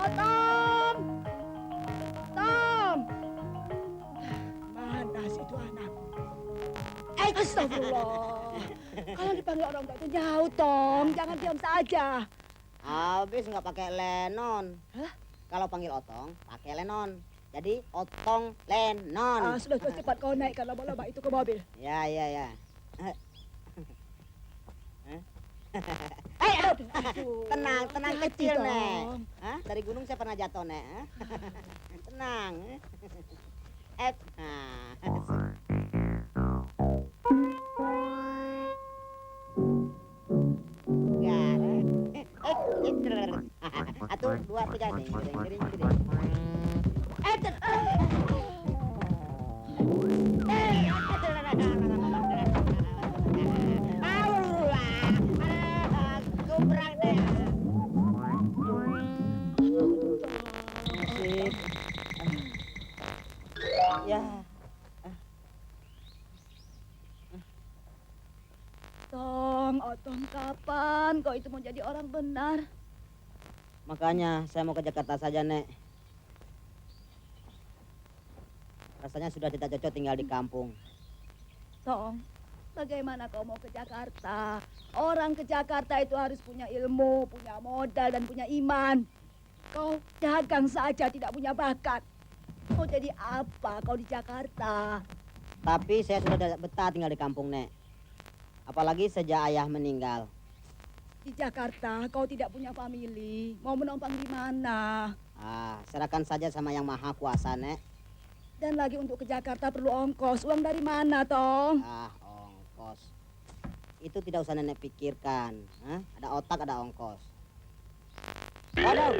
Otong! Tom! Mana sih itu anak? Astagfirullah. Kalau dipanggil orang tua itu jauh, Tom. Jangan diam saja. Habis nggak pakai Lenon. Hah? Kalau panggil Otong, pakai Lenon. Jadi Otong Lenon. Sudah cepat kau naikkan laba-laba itu ke mobil. Ya. Tenang kecil, Nek. Hah? Dari gunung saya pernah jatuh, Nek. Tenang. Satu, dua, tiga, ding. Gubrak deh. Ya. Otong, kapan kau itu mau jadi orang benar? Makanya saya mau ke Jakarta saja, Nek. Rasanya sudah tidak cocok tinggal di kampung. Tong, bagaimana kau mau ke Jakarta? Orang ke Jakarta itu harus punya ilmu, punya modal, dan punya iman. Kau dagang saja tidak punya bakat. Mau jadi apa kau di Jakarta? Tapi saya sudah tidak betah tinggal di kampung, Nek. Apalagi sejak ayah meninggal. Di Jakarta kau tidak punya famili. Mau menumpang di mana? Serahkan saja sama yang maha kuasa, Nek. Dan lagi untuk ke Jakarta perlu ongkos. Uang dari mana, Tong? Ongkos. Itu tidak usah Nenek pikirkan. Ada otak, ada ongkos. Waduh.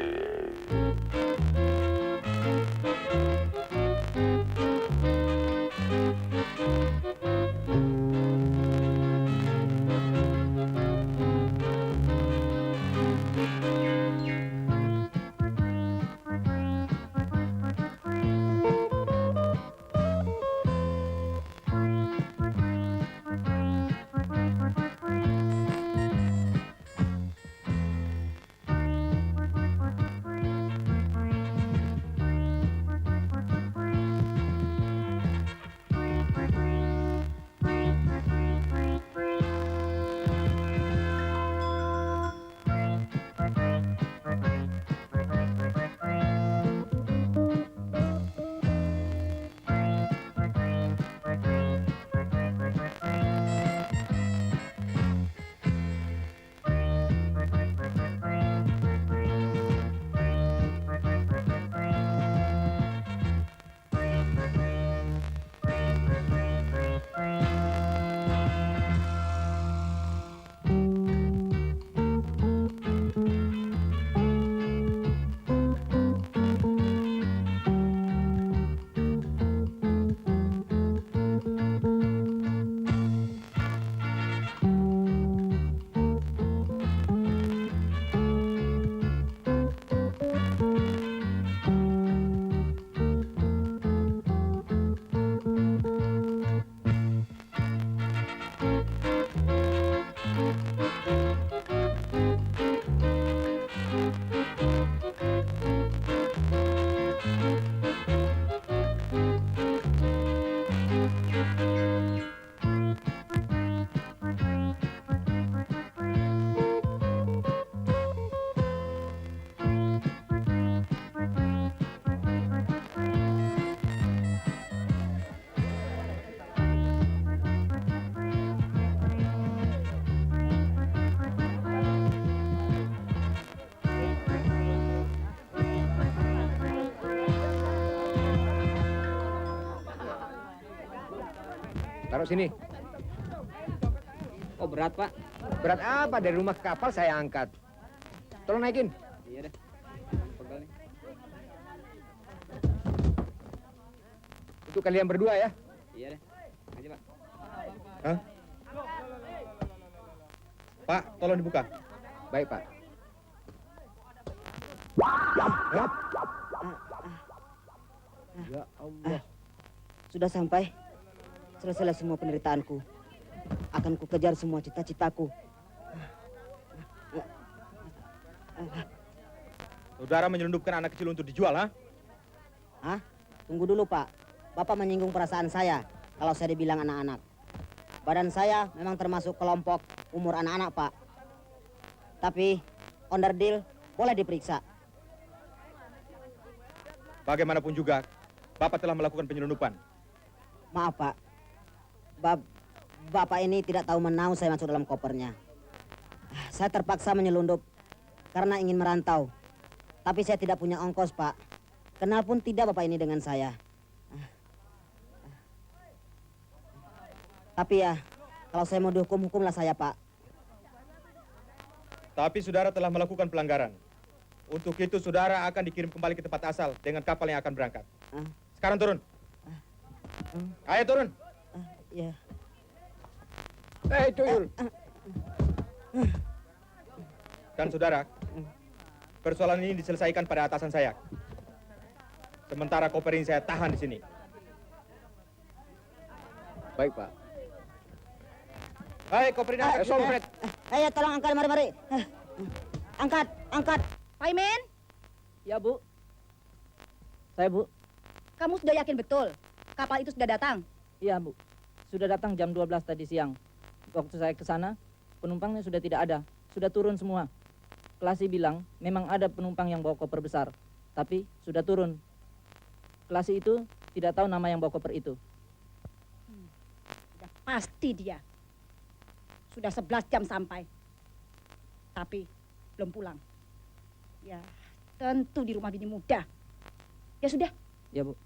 Taruh sini. Oh berat, Pak. Berat apa? Dari rumah ke kapal saya angkat. Tolong naikin. Iya deh. Pegal nih. Untuk kalian berdua ya. Iya deh. Aja, Pak. Hah? Pak, tolong dibuka. Baik, Pak. Hah? Ya Allah. Sudah sampai. Selesai semua penderitaanku. Akan kukejar semua cita-citaku. Saudara menyelundupkan anak kecil untuk dijual, ha? Hah? Tunggu dulu, Pak. Bapak menyinggung perasaan saya kalau saya dibilang anak-anak. Badan saya memang termasuk kelompok umur anak-anak, Pak. Tapi, onderdil boleh diperiksa. Bagaimanapun juga, Bapak telah melakukan penyelundupan. Maaf, Pak. Bapak ini tidak tahu menau saya masuk dalam kopernya. Saya terpaksa menyelundup karena ingin merantau. Tapi saya tidak punya ongkos, Pak. Kenal pun tidak Bapak ini dengan saya. Tapi ya, kalau saya mau dihukum, hukumlah saya, Pak. Tapi saudara telah melakukan pelanggaran. Untuk itu saudara akan dikirim kembali ke tempat asal dengan kapal yang akan berangkat. Sekarang turun. Ayo turun. Ya. Tuyul. Dan saudara, persoalan ini diselesaikan pada atasan saya. Sementara koper ini saya tahan di sini. Baik, Pak. Hai, koper ini. Solfred. Ayo tolong angkat, mari. Angkat, angkat. Pak Imin, Ya, Bu. Saya, Bu. kamu sudah yakin betul kapal itu sudah datang? Iya, Bu. Sudah datang jam 12 tadi siang. Waktu saya ke sana, penumpangnya sudah tidak ada. Sudah turun semua. Klasi bilang memang ada penumpang yang bawa koper besar, tapi sudah turun. Klasi itu tidak tahu nama yang bawa koper itu. Sudah pasti dia. Sudah 11 jam sampai. Tapi belum pulang. Ya, tentu di rumah bini muda. Ya sudah, Ya, Bu.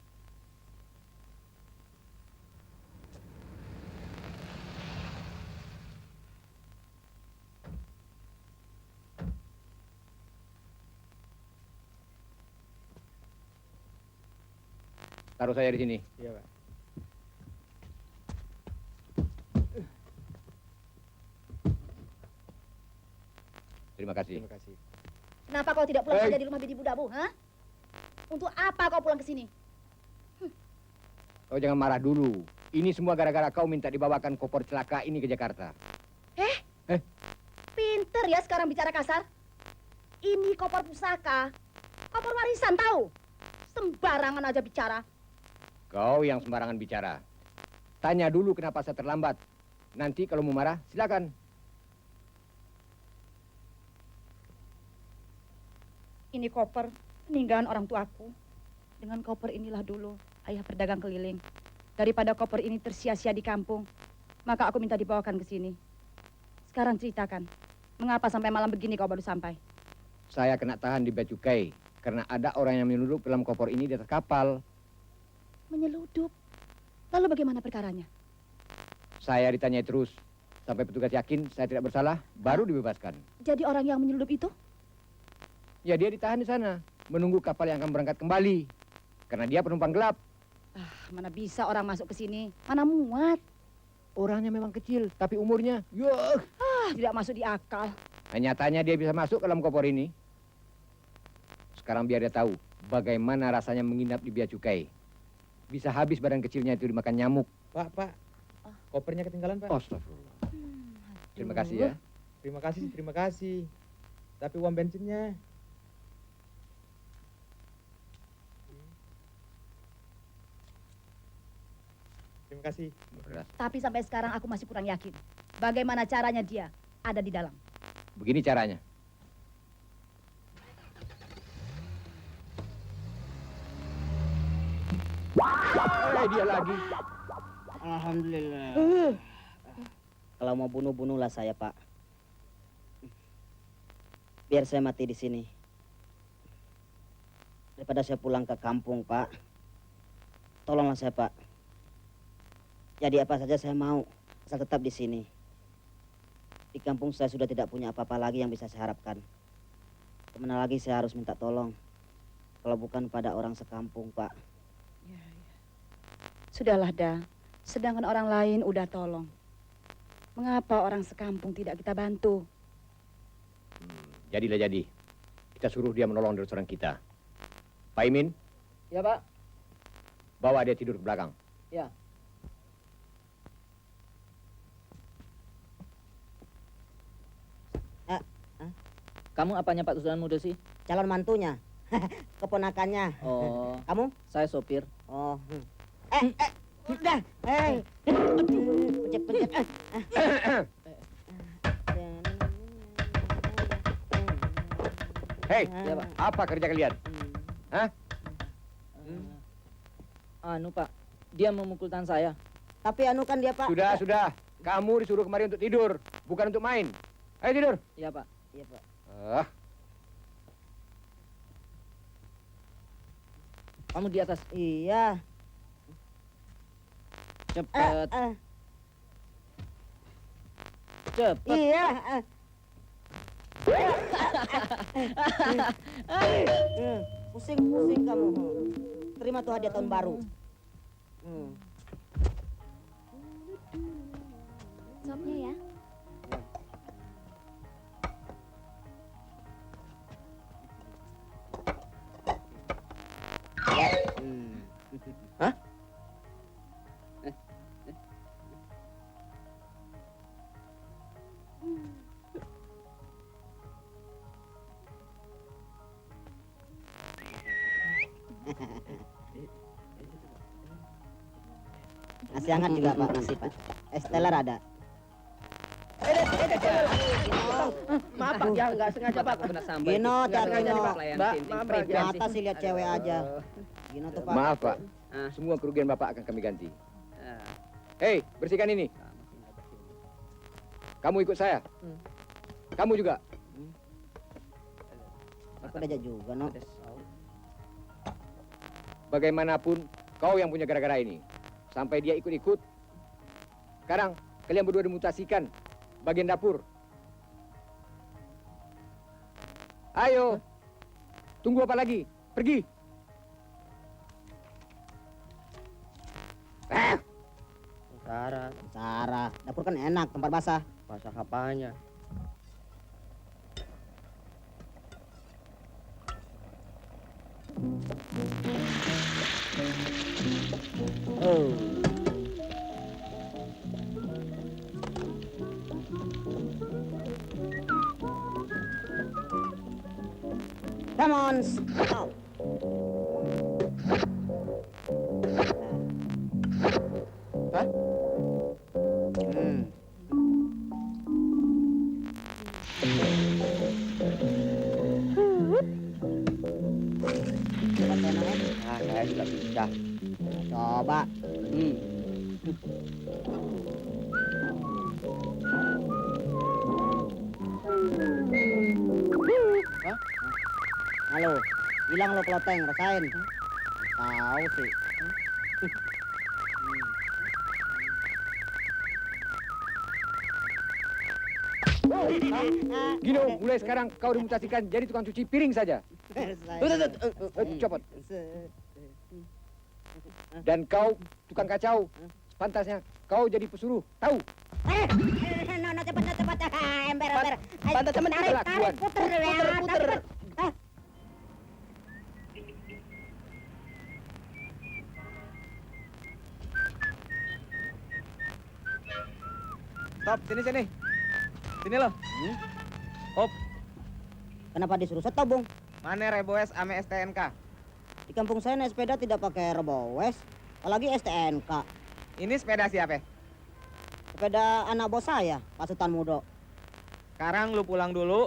Taruh saya di sini. Iya, Pak. Terima kasih. Terima kasih. kenapa kau tidak pulang Hei. saja di rumah bini mudamu, ha? Untuk apa kau pulang ke sini? Kau jangan marah dulu. Ini semua gara-gara kau minta dibawakan koper celaka ini ke Jakarta. Pinter ya sekarang bicara kasar. Ini koper pusaka. Koper warisan tahu. Sembarangan aja bicara. Kau yang sembarangan bicara. Tanya dulu kenapa saya terlambat. Nanti kalau mau marah, silakan. Ini koper peninggalan orang tuaku. Dengan koper inilah dulu ayah berdagang keliling. Daripada koper ini tersia-sia di kampung, maka aku minta dibawakan ke sini. Sekarang ceritakan, mengapa sampai malam begini kau baru sampai? Saya kena tahan di Bea Cukai karena ada orang yang menyelundup dalam koper ini di atas kapal. Menyeludup. Lalu bagaimana perkaranya? Saya ditanyai terus sampai petugas yakin saya tidak bersalah, baru dibebaskan. Jadi orang yang menyeludup itu? Ya dia ditahan di sana, menunggu kapal yang akan berangkat kembali. Karena dia penumpang gelap. Mana bisa orang masuk ke sini? Mana muat? Orangnya memang kecil, tapi umurnya, yuh. Tidak masuk di akal. Nah, nyatanya dia bisa masuk ke dalam koper ini. Sekarang biar dia tahu bagaimana rasanya menginap di Bea Cukai. Bisa habis badan kecilnya itu dimakan nyamuk. Pak. Kopernya ketinggalan, Pak. Astagfirullah. Terima kasih ya. Terima kasih. Tapi uang bensinnya. Terima kasih. Beras. Tapi sampai sekarang aku masih kurang yakin. Bagaimana caranya dia ada di dalam? Begini caranya. Dia lagi. Alhamdulillah. Kalau mau bunuh, bunuhlah saya, Pak. Biar saya mati di sini. Daripada saya pulang ke kampung, Pak. Tolonglah saya, Pak. Jadi apa saja saya mau, asal tetap di sini. Di kampung saya sudah tidak punya apa-apa lagi yang bisa saya harapkan. Kemana lagi saya harus minta tolong? Kalau bukan pada orang sekampung, Pak. Sudahlah, Da. Sedangkan orang lain udah tolong. Mengapa orang sekampung tidak kita bantu? Jadilah jadi. Kita suruh dia menolong dari restoran kita. Pak Imin, Ya, Pak. bawa dia tidur ke belakang. Ya. Kamu apanya Pak Tusunan muda sih? calon mantunya. Keponakannya. Oh, Kamu? saya sopir. Oh. Udah. Pencet. Hei, Iya, Pak. apa kerja kalian? Hah? Anu Pak, dia memukul tangan saya. Tapi anu kan dia, Pak. Sudah. Kamu disuruh kemari untuk tidur, bukan untuk main. Ayo tidur. Iya Pak. Iya, Pak. Ah, Kamu di atas. Iya. Cepet, cepet. Iya. Pusing kamu. Terima tuh hadiah tahun baru. Sopnya ya. Hah? Nasi hangat juga, Pak. Nasi, Pak. Es teler ada. Maaf Pak, ya nggak sengaja Pak. Gino, Nggak cari sengaja Gino. nih, Pak. Mbak, Maaf Pak. mata sih lihat cewek aja. Gino tuh, Pak. maaf Pak, Ah. semua kerugian Bapak akan kami ganti. Ah. Hei, bersihkan ini. Kamu ikut saya. Kamu juga. Aku diajak juga, no. Bagaimanapun, kau yang punya gara-gara ini. Sampai dia ikut-ikut. Sekarang, kalian berdua dimutasikan bagian dapur. Ayo. Tunggu apa lagi? Pergi. Sarah, dapur kan enak, tempat basah. Masak apanya? Oh. Come on, stop. Hah? Hmm. Coba tenangnya. Ah, saya juga bisa. Coba. Halo, hilang lo keloteng, rasain. Tahu sih. Gino, mulai sekarang kau dimutasikan jadi tukang cuci piring saja. Copot. Dan kau tukang kacau. Pantasnya kau jadi pesuruh. Tahu? No, cepat. Ember. Pantas temen Tarik, kelakuan. puter ya. Puter. Stop, sini. Sini loh. Hop, Kenapa disuruh stop, Bung? mana Reboes ame STNK? Di kampung saya naik sepeda tidak pakai rebowes, apalagi STNK. Ini sepeda siapa? Sepeda anak bos saya, Pak Sultan Mudo. Sekarang lu pulang dulu,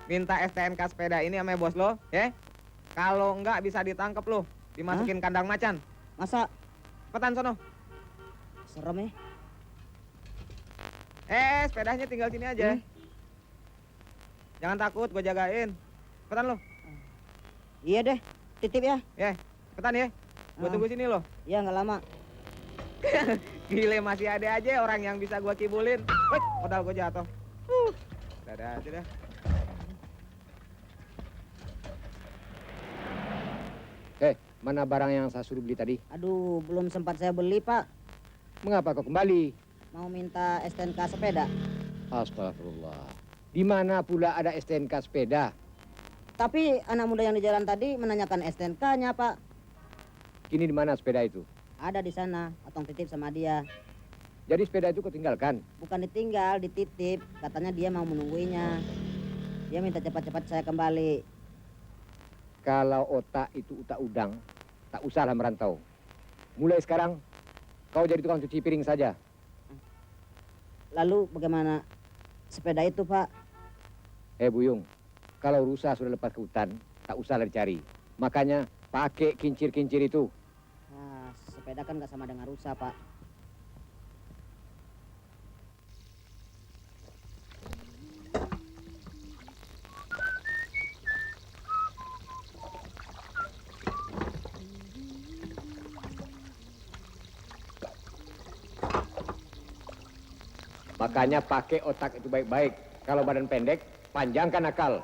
minta STNK sepeda ini sama bos lo, ya? Kalau enggak bisa ditangkep lu, dimasukin kandang macan. Masa Cepetan sono. serem ya? Sepedanya tinggal sini aja. Jangan takut, gue jagain. Cepetan lo. Iya deh, titip ya. Cepetan ya. Gue Ah. tunggu sini lo. Iya nggak lama. Gile, masih ada aja orang yang bisa gue kibulin. Wih, modal gue jatuh. Dadah aja dah. Mana barang yang saya suruh beli tadi? Aduh, belum sempat saya beli, Pak. Mengapa kau kembali? Mau minta STNK sepeda. Astagfirullah. Di mana pula ada STNK sepeda? Tapi anak muda yang di jalan tadi menanyakan STNK-nya, Pak. Kini di mana sepeda itu? Ada di sana, Otong titip sama dia. Jadi sepeda itu kau tinggalkan? Bukan ditinggal, dititip. Katanya dia mau menungguinya. Dia minta cepat-cepat saya kembali. Kalau otak itu utak udang, tak usahlah merantau. Mulai sekarang, kau jadi tukang cuci piring saja. Lalu bagaimana sepeda itu, Pak? Buyung, kalau rusa sudah lepas ke hutan, tak usahlah dicari. Makanya pakai kincir-kincir itu. Nah, sepeda kan nggak sama dengan rusa, Pak. Makanya pakai otak itu baik-baik. Kalau badan pendek, panjangkan akal.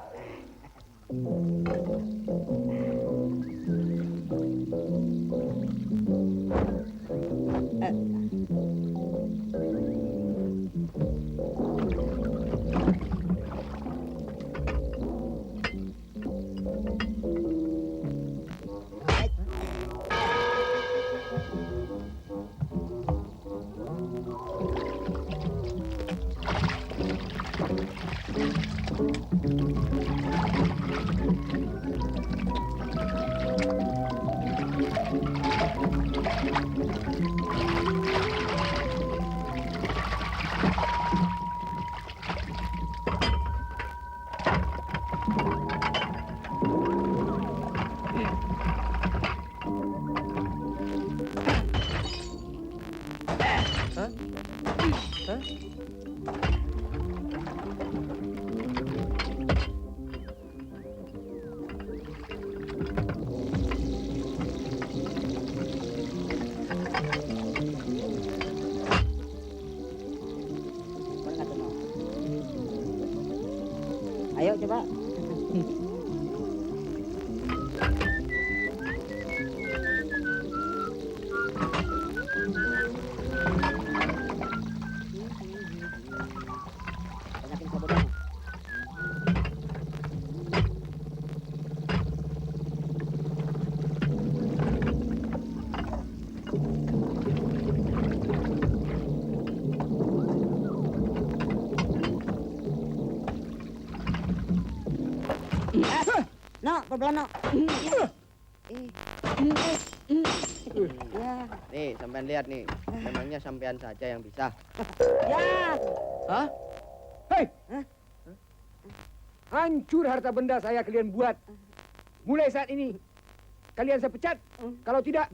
Ayo coba. Banyakin sabunnya. No, pelan no. Ya, Nih, sampean lihat nih. Memangnya sampean saja yang bisa. ya. Hah? Hei! Hancur harta benda saya kalian buat. Mulai saat ini, kalian saya pecat. Kalau tidak,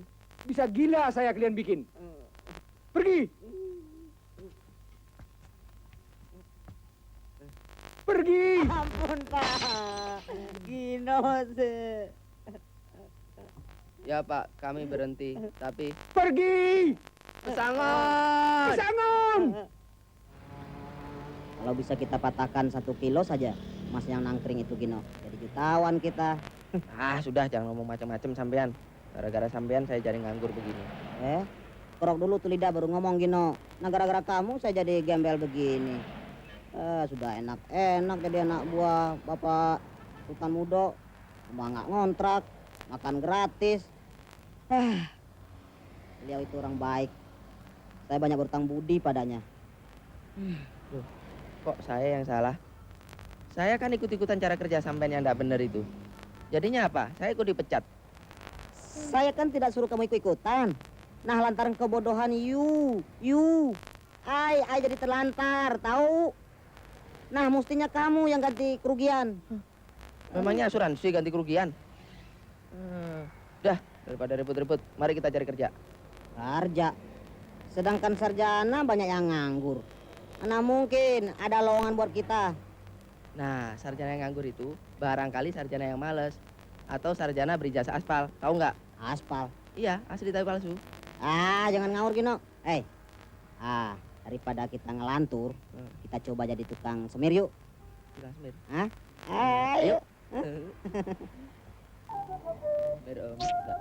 bisa gila saya kalian bikin. Pergi! Pergi! Ampun, Pak. Gino sih. Ya Pak, kami berhenti. Tapi Pergi! pesangon. Pesangon! Kalau bisa kita patahkan 1 kilo saja emas yang nangkring itu, Gino. Jadi jutawan kita. Ah, sudah jangan ngomong macam-macam sampean. Gara-gara sampean saya jadi nganggur begini. Kerok dulu tuh lidah baru ngomong, Gino. Nah, gara-gara kamu saya jadi gembel begini. Sudah enak-enak jadi anak buah Bapak Sultan Mudo. Cuma nggak ngontrak, makan gratis. Beliau itu orang baik. Saya banyak berutang budi padanya. Kok saya yang salah? Saya kan ikut-ikutan cara kerja sampean yang tidak benar itu. Jadinya apa? Saya ikut dipecat. Saya kan tidak suruh kamu ikut-ikutan. Nah, lantaran kebodohan you. Ai jadi terlantar, tahu? Nah, mestinya kamu yang ganti kerugian. Memangnya asuransi ganti kerugian? Dah, daripada ribut-ribut, mari kita cari kerja. Kerja. Sedangkan sarjana banyak yang nganggur. Mana mungkin ada lowongan buat kita. Nah, sarjana yang nganggur itu barangkali sarjana yang males atau sarjana berijazah aspal, tahu nggak? Aspal. Iya, asli tapi palsu. Jangan ngawur, Gino. Daripada kita ngelantur, kita coba jadi tukang semir yuk. Tukang semir. Ayo. Semir, Om. Nggak.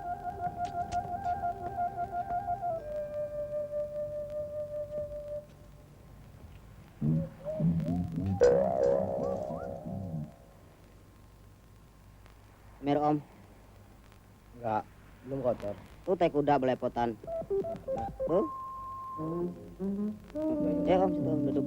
Semir, Om. Enggak, belum kotor. Tuh teh kuda belepotan. Tuh. Ya, Om, situ Om, duduk.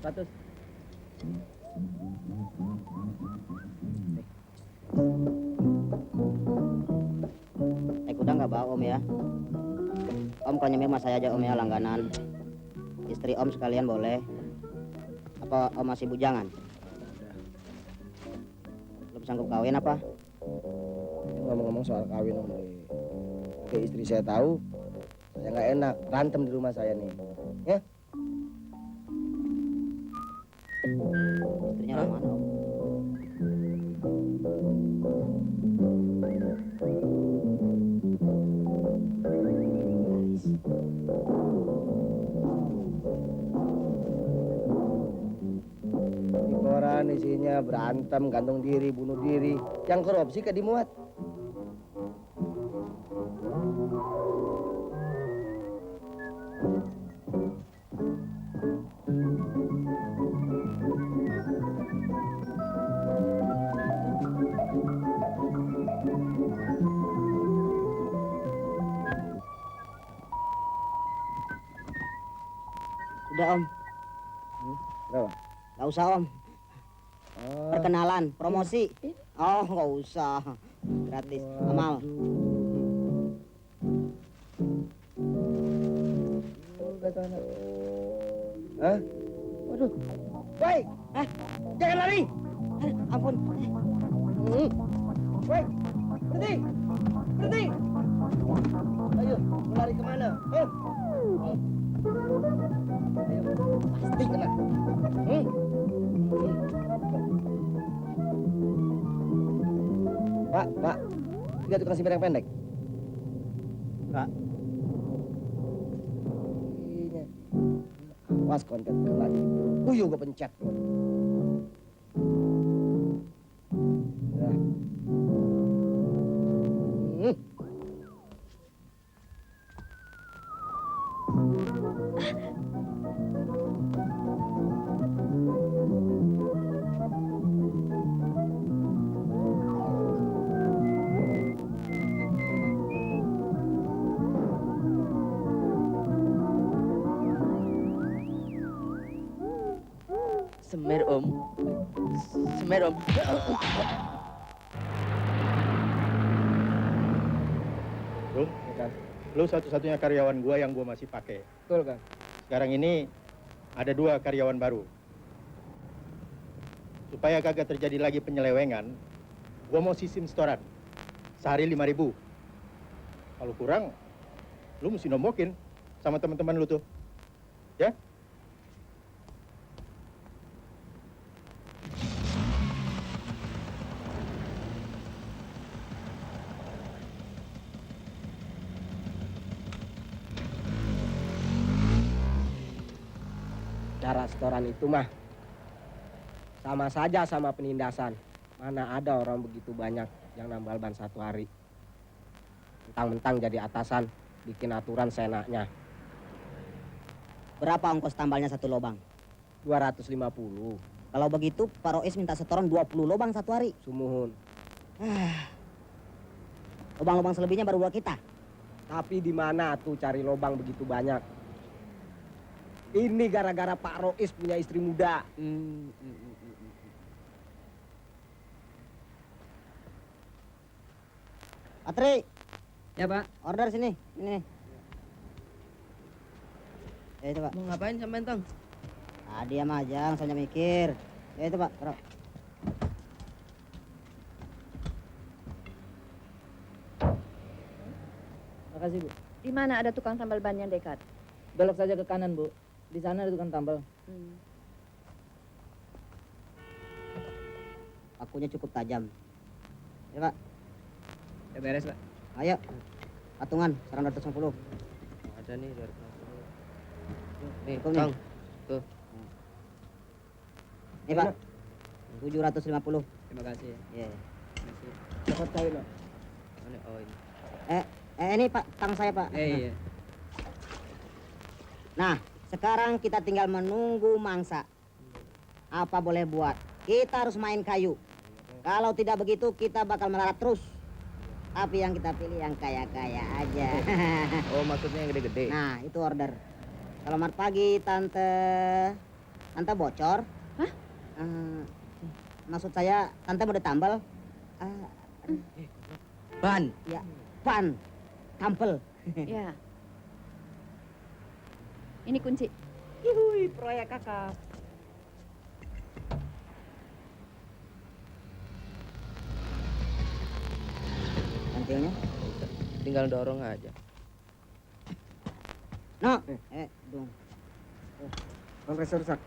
100. Kuda nggak bawa Om ya. Om kalau nyemir mas saya aja Om ya, langganan. Istri Om sekalian boleh. Apa Om masih bujangan? Belum sanggup kawin apa? Ngomong-ngomong soal kawin Om, oke istri saya tahu, saya nggak enak berantem di rumah saya nih. Ya? Istrinya orang mana Om? Di koran isinya berantem, gantung diri, bunuh diri. Yang korupsi kan dimuat. Udah Om, Berapa? nggak usah Om. Oh, Perkenalan, promosi. Oh nggak usah, gratis. Amal. Hah? Waduh. Woi, jangan lari. Ampun. Woi, berhenti. Berhenti. Ayo, mau lari kemana? Ayo, pasti kena. Pak, lihat tukang sipir yang pendek. Pak. Iya. Awas konten lagi. Puyuh gue pencet. Dah. Semer Om. Semer Om. Rum, lu satu-satunya karyawan gua yang gua masih pakai. Betul kan? Sekarang ini ada 2 karyawan baru. Supaya kagak terjadi lagi penyelewengan, gua mau sistem setoran. Sehari 5.000. Kalau kurang, lu mesti nombokin sama teman-teman lu tuh. Ya? Cara setoran itu mah sama saja sama penindasan. Mana ada orang begitu banyak yang nambal ban satu hari. Mentang-mentang jadi atasan, bikin aturan seenaknya. Berapa ongkos tambalnya satu lobang? 250. Kalau begitu Pak Rois minta setoran 20 lobang satu hari. Sumuhun. Lobang-lobang selebihnya baru buat kita. Tapi di mana tuh cari lobang begitu banyak? Ini gara-gara Pak Rois punya istri muda. Patri, Ya Pak. order sini. Ini nih. Ya itu Pak. Mau ngapain sampean Tong? Ah, diam aja, langsung mikir. Ya itu Pak, taruh. Makasih Bu. Di mana ada tukang tambal ban yang dekat? Belok saja ke kanan Bu. Di sana ada tukang tambal. Pakunya cukup tajam. Ya Pak, Ya beres Pak. ayo. Patungan, sekarang 250. Ada nih 250. Nih, cukup nih. Tuh. Nih Pak, 750. Terima kasih ya. Iya. Makasih. Dapat kawin loh. Oh ini. Ini Pak, tang saya Pak. Iya. Nah, sekarang kita tinggal menunggu mangsa. Apa boleh buat? Kita harus main kayu. Kalau tidak begitu, kita bakal melarat terus. Tapi yang kita pilih yang kaya-kaya aja. Oh maksudnya yang gede-gede. Nah, itu order. Selamat pagi, Tante. Tante bocor. Hah? Maksud saya, tante mau ditambal. Ban. Ya, ban. Tampel. Ya. Ini kunci. Ihui, proyek kakak. Kantilnya. Tinggal dorong aja. No. Dong. Kompresor sak.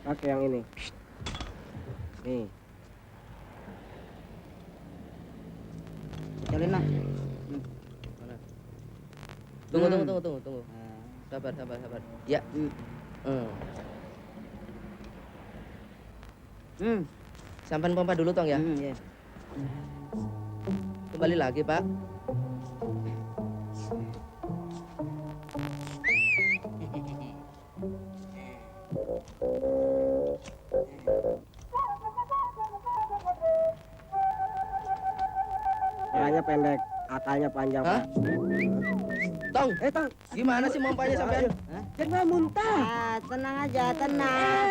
Pakai yang ini. Nih. Kecolin no. Mana? Tunggu. Sabar. Ya. Sampan pompa dulu tong ya. Iya. Kembali lagi, Pak. Kayaknya pendek, akalnya panjang, Hah? Pak. Tong, Tang, gimana sih pompanya sampean? jangan muntah. Tenang aja, tenang.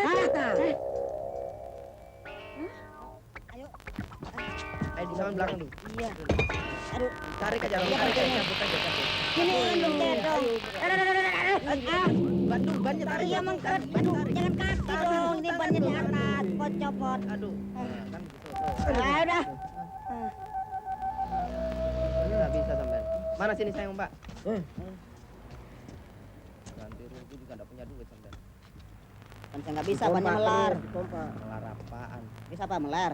Ayo di samping belakang dulu. Iya. Tarik aja, cabut aja. Sini dong, dong. Bannya tarik. Iya, mengkeret. Aduh, jangan kaki dong. Ini bannya di atas. Kok copot. Aduh. Kan gitu. Udah. Nggak bisa sampean. Mana sini sayang, Pak? Ganti rugi juga nggak punya duit sampean. Kan saya nggak bisa, bannya melar. Pompa. Melar apaan? Bisa apa, melar?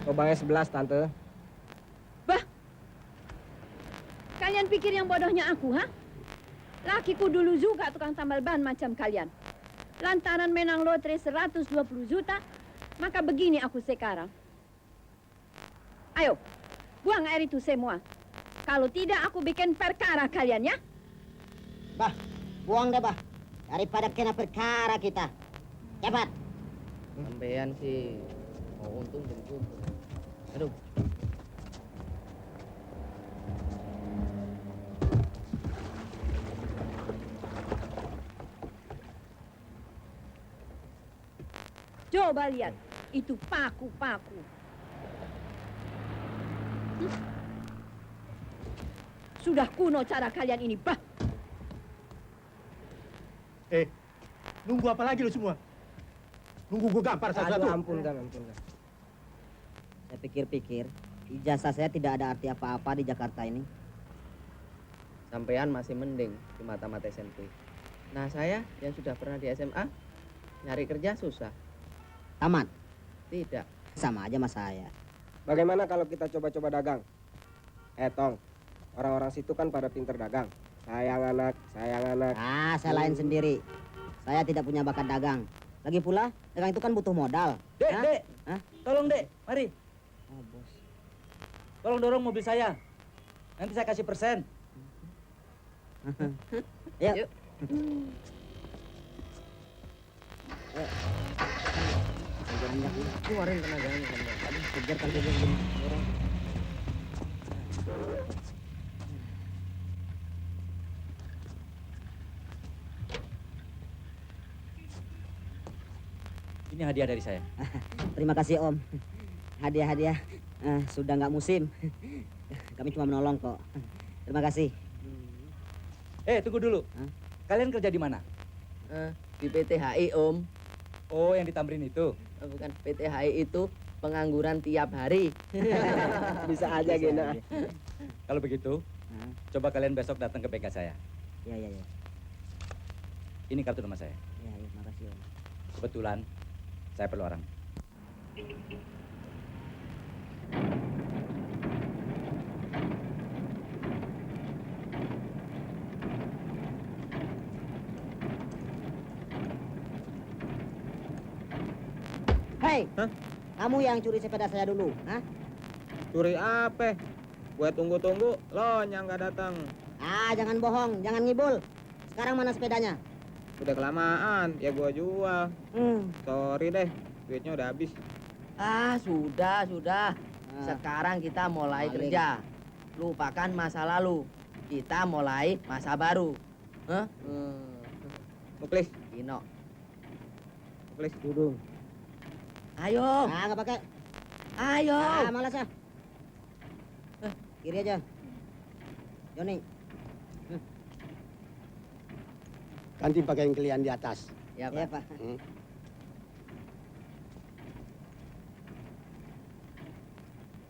Lubangnya 11, Tante. Kalian pikir yang bodohnya aku, ha? Lakiku dulu juga tukang tambal ban macam kalian. Lantaran menang lotre 120 juta, maka begini aku sekarang. Ayo, buang air itu semua. Kalau tidak, aku bikin perkara kalian, ya? Bah, buang deh, bah. Daripada kena perkara kita. Cepat. Sampean sih mau untung jemput. Aduh. Coba lihat, itu paku-paku. Sudah kuno cara kalian ini, bah. Nunggu apa lagi lu semua? Nunggu gua gampar Aduh, satu-satu. ampun, kan. Saya pikir-pikir, ijazah saya tidak ada arti apa-apa di Jakarta ini. Sampean masih mending di mata-mata SMP. Nah, saya yang sudah pernah di SMA, nyari kerja susah. Tamat. Tidak. Sama aja mas saya. Bagaimana kalau kita coba-coba dagang? Tong, orang-orang situ kan pada pinter dagang. Sayang anak. Saya lain sendiri. Saya tidak punya bakat dagang. Lagi pula, dagang itu kan butuh modal. Dek, Hah? Dek. Hah? Tolong, Dek. Mari. Oh, bos. Tolong dorong mobil saya. Nanti saya kasih persen. Yuk. Yuk. Keluarin tenaganya sampean. Aduh, kejar kan kejar gini. Dorong. Ini hadiah dari saya. Terima kasih Om. Hadiah-hadiah sudah nggak musim. Kami cuma menolong kok. Terima kasih. Tunggu dulu. Hah? Kalian kerja di mana? Di PT HI, Om. Oh, yang di Tamrin itu. Bukan, PT HI itu pengangguran tiap hari. Bisa aja, Gina. Kalau begitu, Hah? coba kalian besok datang ke BK saya. Ya. Ini kartu nama saya. Ya, makasih Om. Kebetulan saya perlu orang. Hei, Hah? kamu yang curi sepeda saya dulu, hah? Curi apa? Gue tunggu-tunggu, lo yang nggak datang. Ah, jangan bohong, jangan ngibul. Sekarang mana sepedanya? Udah kelamaan, ya gue jual. Hmm. Sorry deh, duitnya udah habis. Ah, sudah. Ah, Sekarang kita mulai Maling. kerja. Lupakan masa lalu. Kita mulai masa baru. Hah? Muklis, Gino. Muklis. dudung. Ayo. Ah, nggak pakai. Ayo. Ah, malas ah. Kiri aja. Joni. Ganti pakaian kalian di atas. Ya, Iya, Pak. Pak.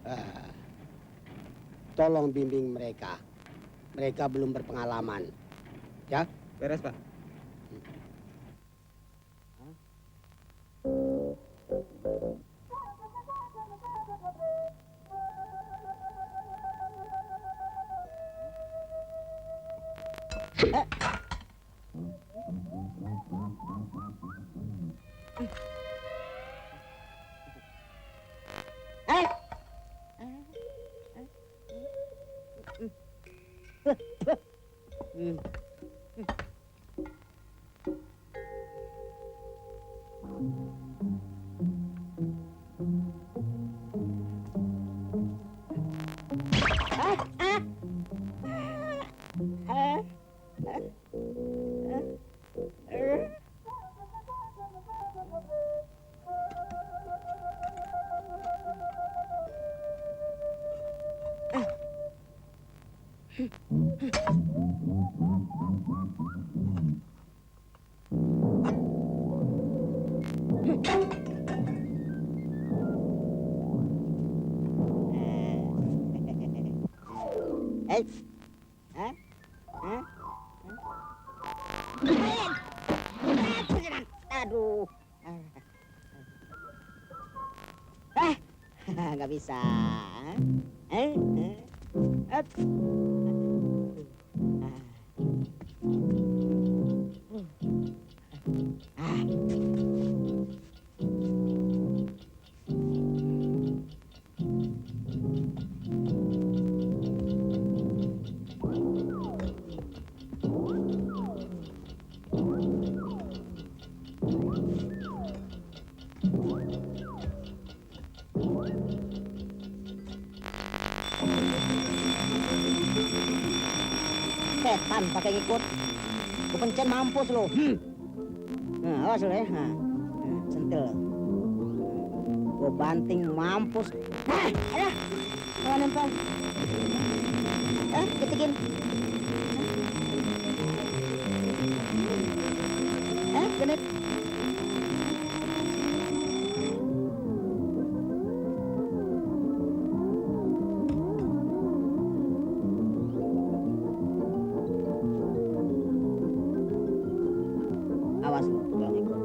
Ah, tolong bimbing mereka. Mereka belum berpengalaman. Ya, Beres, Pak. Hei. Hah? Hah? Aduh. Nggak bisa. Up. Setan pakai ngikut. Gue pencet mampus lo. Nah, awas lo ya. Nah, sentil. Gue banting mampus. Ada. Jangan nempel. Ketikin. Genit. Awas lo, tukang ikut.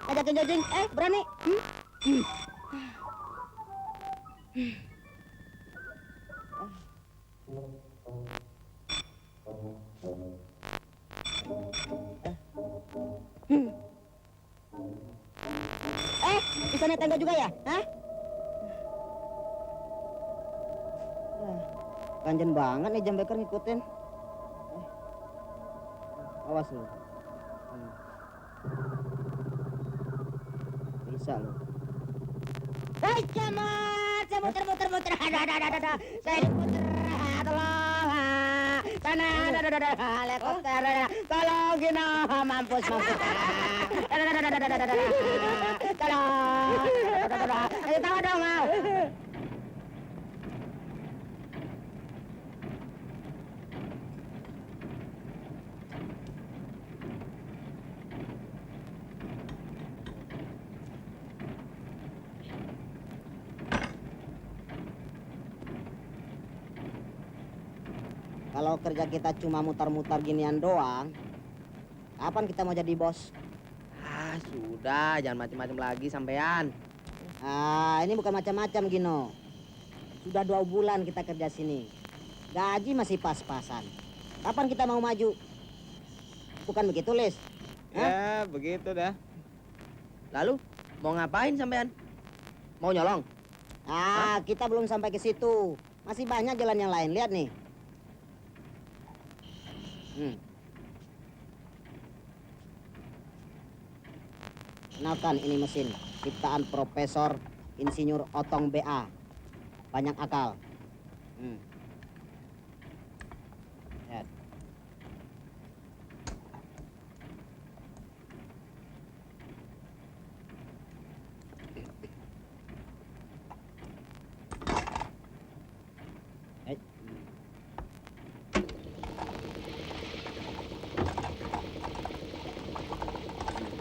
Ngajakin jajing, berani? Bisa naik tangga juga ya? Hah? Ganjen banget nih Jambeker ngikutin. Awas lu. Bisa lu. Hei, camat! Saya muter. Ada. Saya diputer. Tolong. Sana. Ada. Helikopter. Tolong, Gino. Mampus. Tolong. Ayo tahu dong, mau. Kalau kerja kita cuma mutar-mutar ginian doang, kapan kita mau jadi bos? Ah, sudah, jangan macam-macam lagi sampean. Ini bukan macam-macam, Gino. Sudah 2 bulan kita kerja sini. Gaji masih pas-pasan. Kapan kita mau maju? Bukan begitu, Lis? Ya, begitu dah. Lalu mau ngapain sampean? Mau nyolong? Kita belum sampai ke situ. Masih banyak jalan yang lain. Lihat nih. Kenalkan, ini mesin ciptaan Profesor Insinyur Otong BA. Banyak akal. Lihat.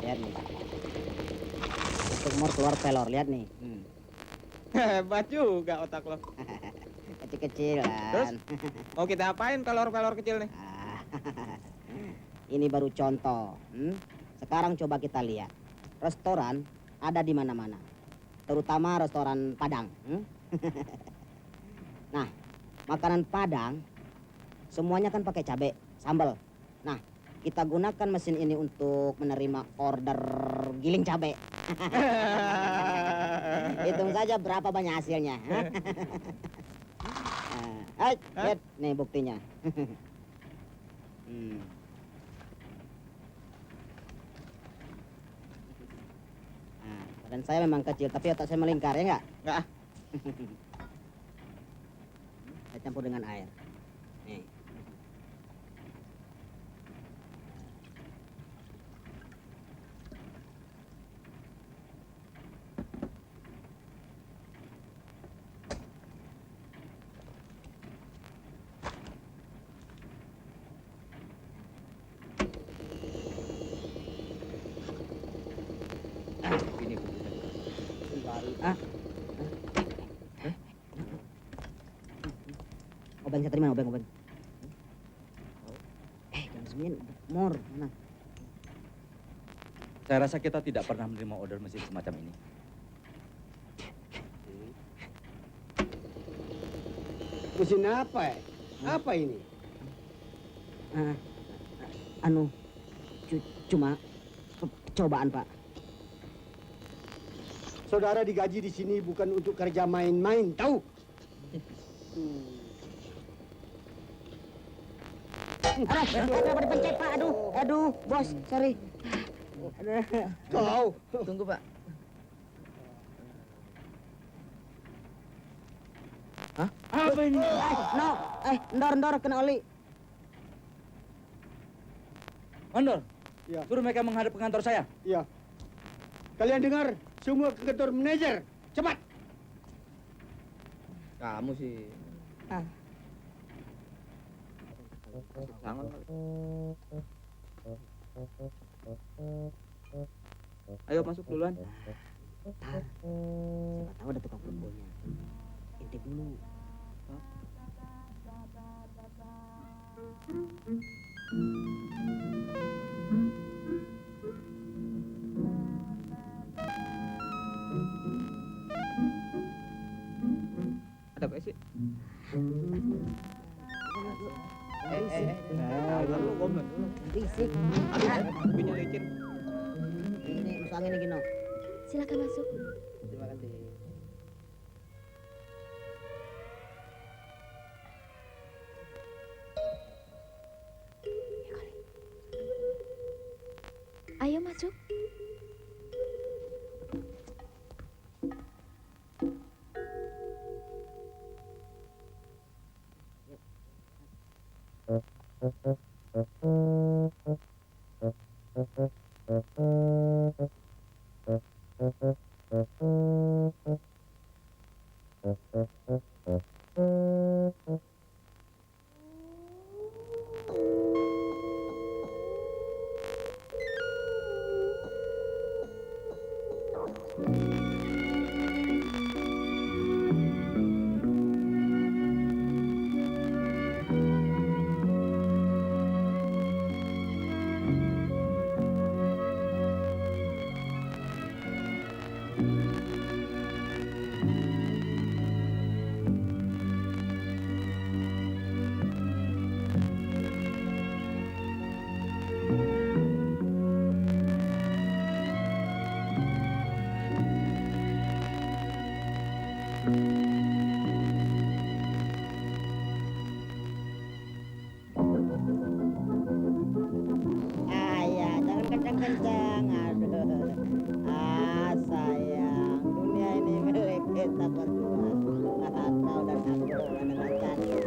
Lihat nih. Untuk mur keluar pelor, lihat nih. Hebat juga otak lo. Kecil-kecilan. Terus? Mau kita apain pelor-pelor kecil nih? Ini baru contoh. Sekarang coba kita lihat. Restoran ada di mana-mana. Terutama restoran Padang. Nah, makanan Padang semuanya kan pakai cabai, sambal. Nah, kita gunakan mesin ini untuk menerima order giling cabai. Hitung saja berapa banyak hasilnya. Lihat nih buktinya. Badan saya memang kecil, tapi otak saya melingkar, ya nggak? Nggak. Saya campur dengan air. Nih. Obeng saya terima, obeng. Jangan sembunyiin, mur, mana? Saya rasa kita tidak pernah menerima order mesin semacam ini. Mesin apa ya? Apa ini? Cuma cobaan, Pak. Saudara digaji di sini bukan untuk kerja main-main, tahu? Kenapa dipencet, Pak? Aduh, bos, sorry. Kau. Tunggu, Pak. Hah? Apa ini? Ndor, kena oli. Ondor, ya. Suruh mereka menghadap ke kantor saya. Iya. Kalian dengar, semua ke kantor manajer. Cepat. Kamu sih. Sangat. Ayo masuk duluan. Siapa tahu ada tukang pembonya. Intip dulu. Ada apa sih? Lu gombel. Berisik. Punya licin. Ini masuk angin nih, Gino. Silakan masuk. Terima kasih. Ayo masuk. kencang. Aduh. Sayang, dunia ini milik kita berdua. Kau dan aku dengan cantik.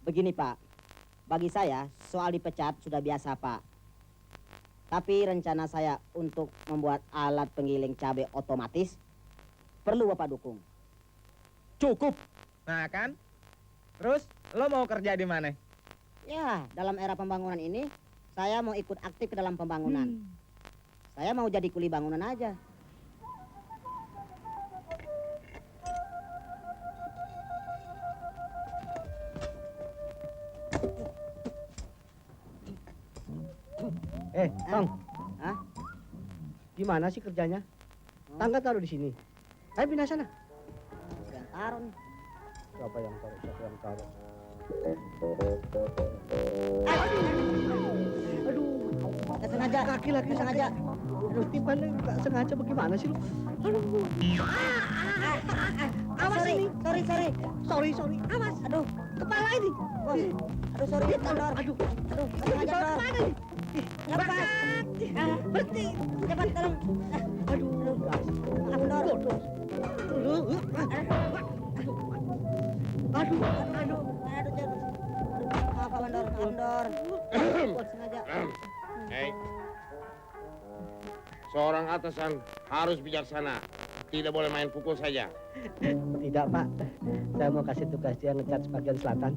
Begini Pak, bagi saya soal dipecat sudah biasa Pak. Tapi rencana saya untuk membuat alat penggiling cabai otomatis perlu Bapak dukung. Cukup. Nah kan? Terus lo mau kerja di mana? Ya, dalam era pembangunan ini saya mau ikut aktif ke dalam pembangunan. Saya mau jadi kuli bangunan aja. Tong, Hah? gimana sih kerjanya? Tangga taruh di sini. Ayo pindah sana. Yang taruh nih. Siapa yang taruh? Siapa yang taruh? Nggak sengaja. Kaki lagi Nggak sengaja. Aduh, tiban nggak sengaja bagaimana sih lu? Aduh. Awas Sorry. ini. Sorry. Sorry. Awas. Aduh, kepala ini. Bos. Aduh, sorry. Kendor. Aduh, nggak sengaja, Dor. Lepas. Berhenti. Cepat tolong. Aduh. Maaf, Dor. Aduh. Maaf, Abang Dor. Maaf, sengaja. Hei, seorang atasan harus bijaksana. Tidak boleh main pukul saja. Tidak, Pak. Saya mau kasih tugas dia ngecat sebagian selatan.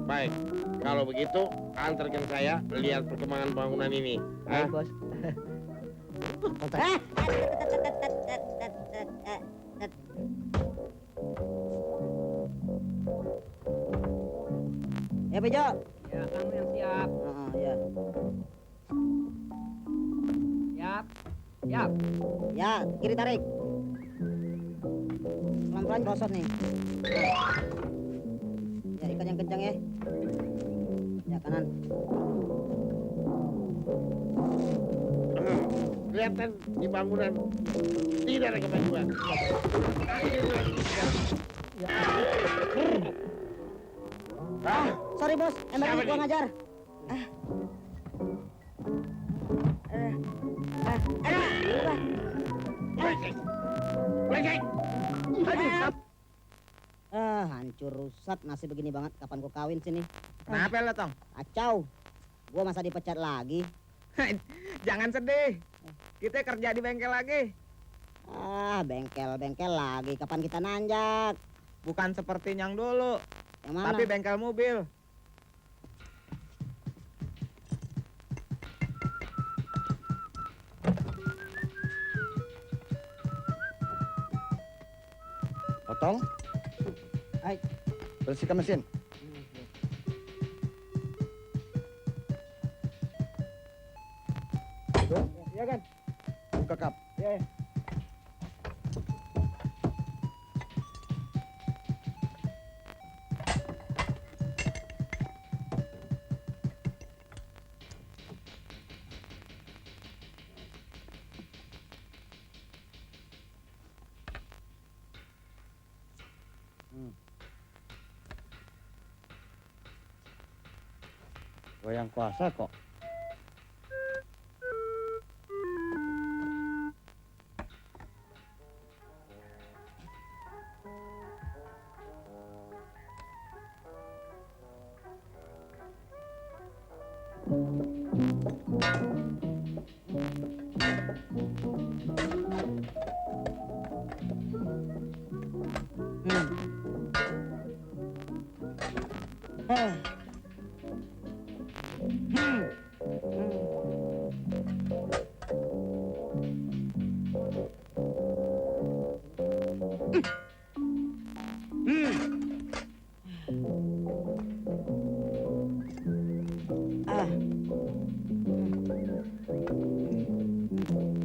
Baik. Kalau begitu, antarkan saya lihat perkembangan bangunan ini. Baik, Bos. Ya, Bejo. Ya, kamu yang siap. Ya. Siap. Ya, kiri tarik. Pelan-pelan rosot nih. Ya, ikat yang kencang ya. Ya, kanan. Kelihatan di bangunan tidak ada kemajuan. Sorry bos, emang Siapa gua nih? ngajar. Hancur rusak, nasib begini banget. Kapan gua kawin sini? Kenapa lo, Tong? Kacau. Gua masa dipecat lagi. Jangan sedih. Kita kerja di bengkel lagi. Bengkel lagi. Kapan kita nanjak? Bukan seperti yang dulu, Yang mana? tapi bengkel mobil. Potong. Hai. Bersihkan mesin. Iya kan? Buka kap. Ya. Goyang kuasa kok.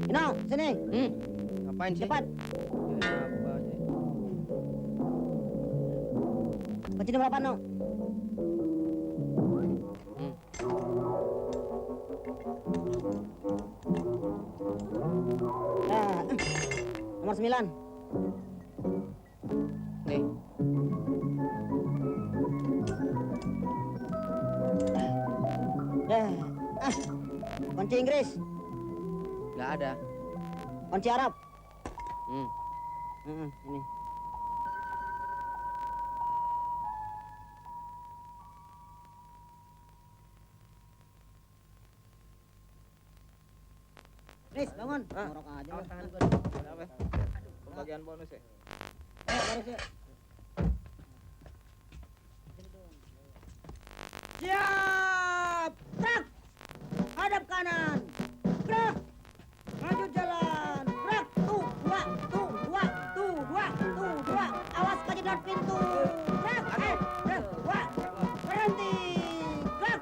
Ino, sini. Ngapain sih? Cepat. Kunci nomor 8, No. Nomor 9. Kunci Inggris, Nggak ada. kunci Arab. Hmm. Ini. Chris, bangun. Ngorok aja. Pembagian bonus ya. Ayo, baris yuk. Siap! Gerak! Hadap kanan! Gerak! Maju jalan! Gerak! Tuh, dua! Tuh, dua! Tuh, dua! Tuh, dua! Awas kejedot pintu! Gerak! Gerak! Dua! Berhenti! Gerak!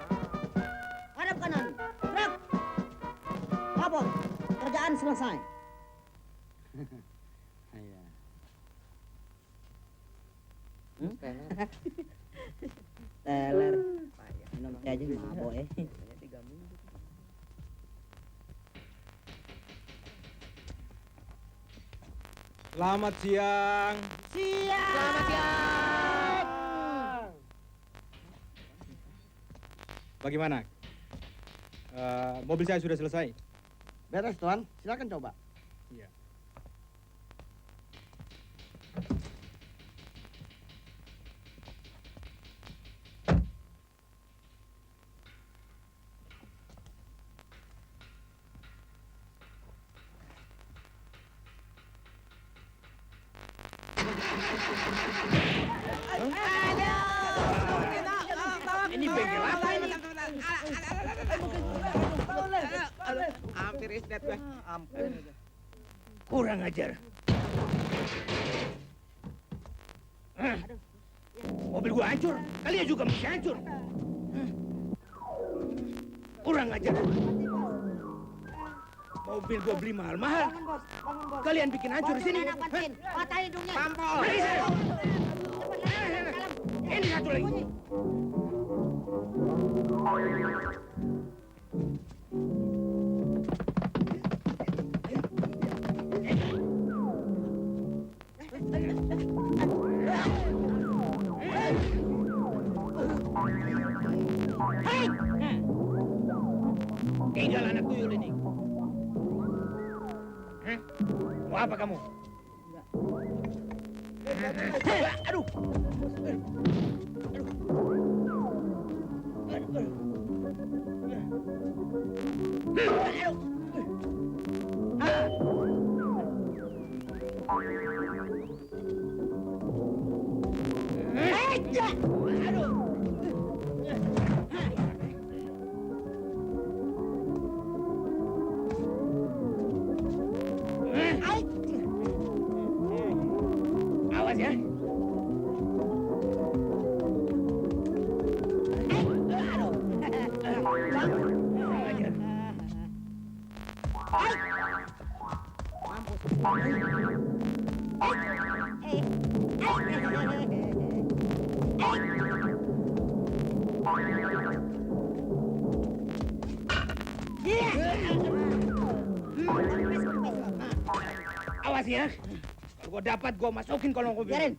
Hadap kanan! Gerak! Lapor! Kerjaan selesai. Teler. Minum teh aja mabok ya. Selamat siang. Siap. Selamat siang. Bagaimana? Mobil saya sudah selesai. Beres, Tuan. Silakan coba. Iya. Ini bengkel apa ini? Hampir isdet gue. Hampir. Kurang ajar. Mobil gua hancur, kalian juga mesti hancur. Kurang ajar. Mobil gua beli mahal-mahal. Kalian bikin hancur di sini. Patah hidungnya. Pampol. Ini satu lagi. Tinggal anak tuyul ini. Hah? Mau apa kamu? Aduh. Awas ya. Awas ya. Kalau gua dapat, gua masukin kolong mobil. Biarin.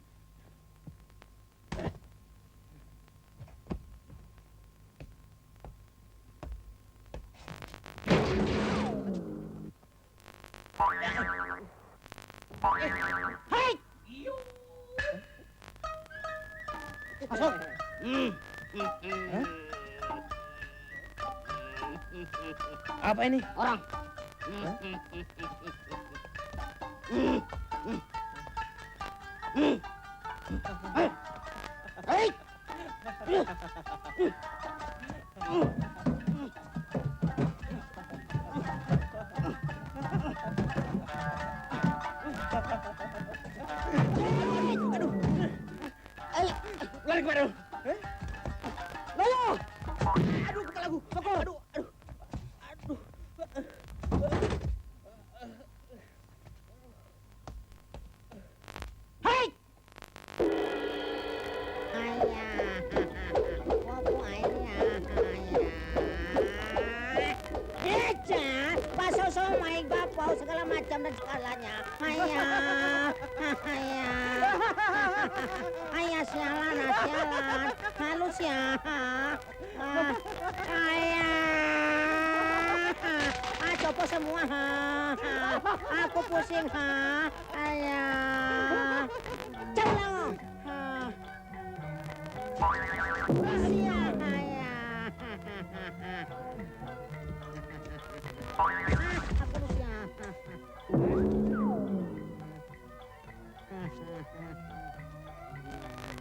Hai. Masuk. Apa ini? Orang. Hai. Lari kemana lu? Lalu. Aduh, kepala gua. Aduh, aduh. Aduh. Hai. Ayah. Popo ayah. Eca, bakso somai, bapau segala macam dan segalanya. Ayah. Ayah. Ayah sialan, sialan. Halus ya. Ayah. copo semua. Aku pusing. Ayah. Jauh. Iya, ayah. Aku pusing.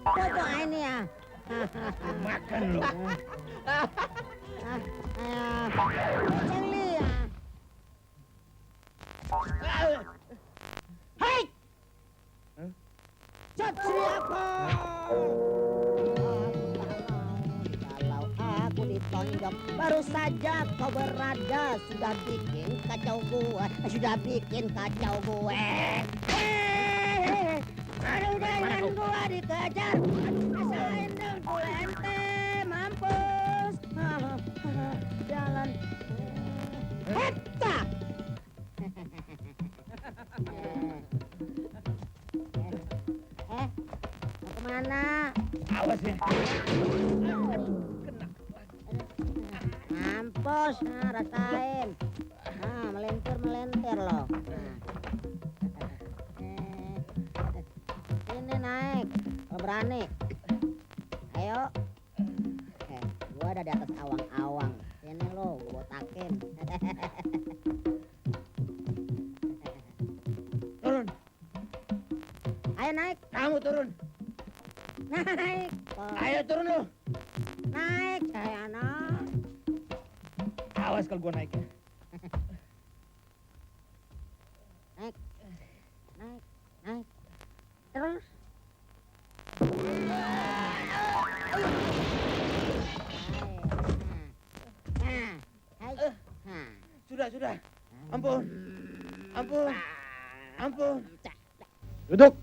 Coba ini ya. Makan lu. Jengli ya. Hai. Jatri aku. Kalau aku ditonjok, baru saja kau berada sudah bikin kacau gue. Aduh, dengan gua dikejar. Asain dong ku ente, mampus. Jalan. Hetta. Mau kemana? Awas ya. Mampus, rasain. Melentir loh. Ini naik, kalau berani. Ayo. Gua ada di atas awang-awang. Sini lo, gua botakin. Turun. Ayo naik. Kamu turun. Naik. Ayo turun lu. Naik, saya anak. Awas kalau gua naik ya. Naik. Terus. Sudah. Ampun. Duduk.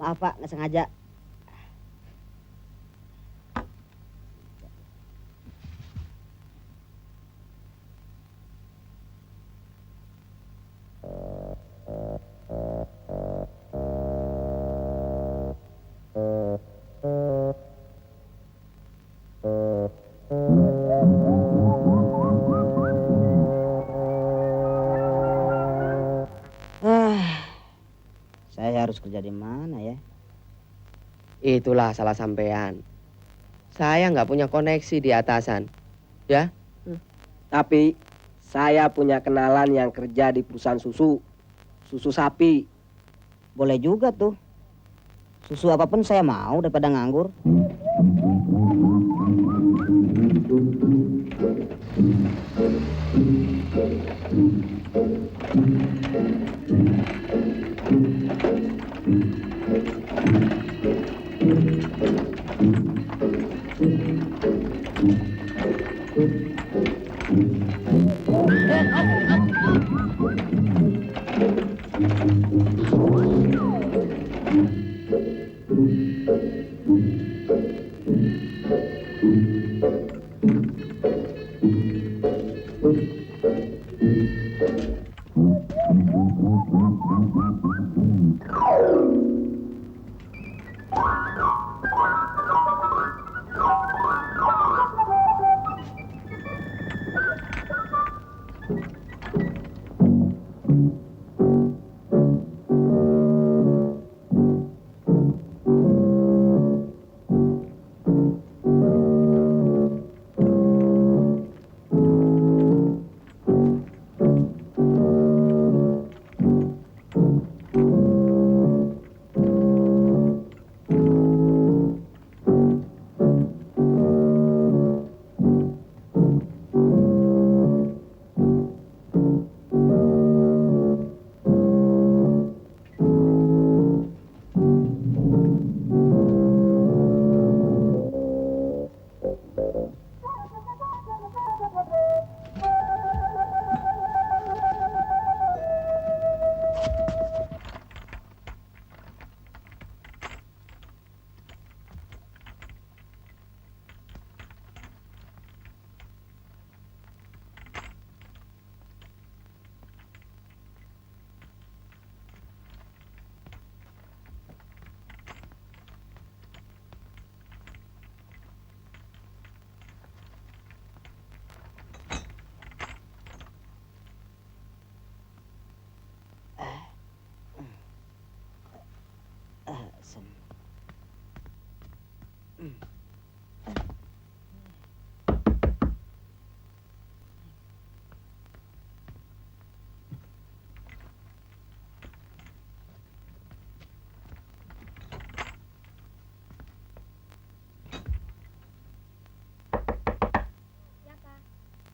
Maaf Pak, nggak sengaja. Saya harus kerja di mana ya? Itulah salah sampean. Saya nggak punya koneksi di atasan. Ya? Tapi saya punya kenalan yang kerja di perusahaan susu sapi. Boleh juga tuh. Susu apapun saya mau daripada nganggur.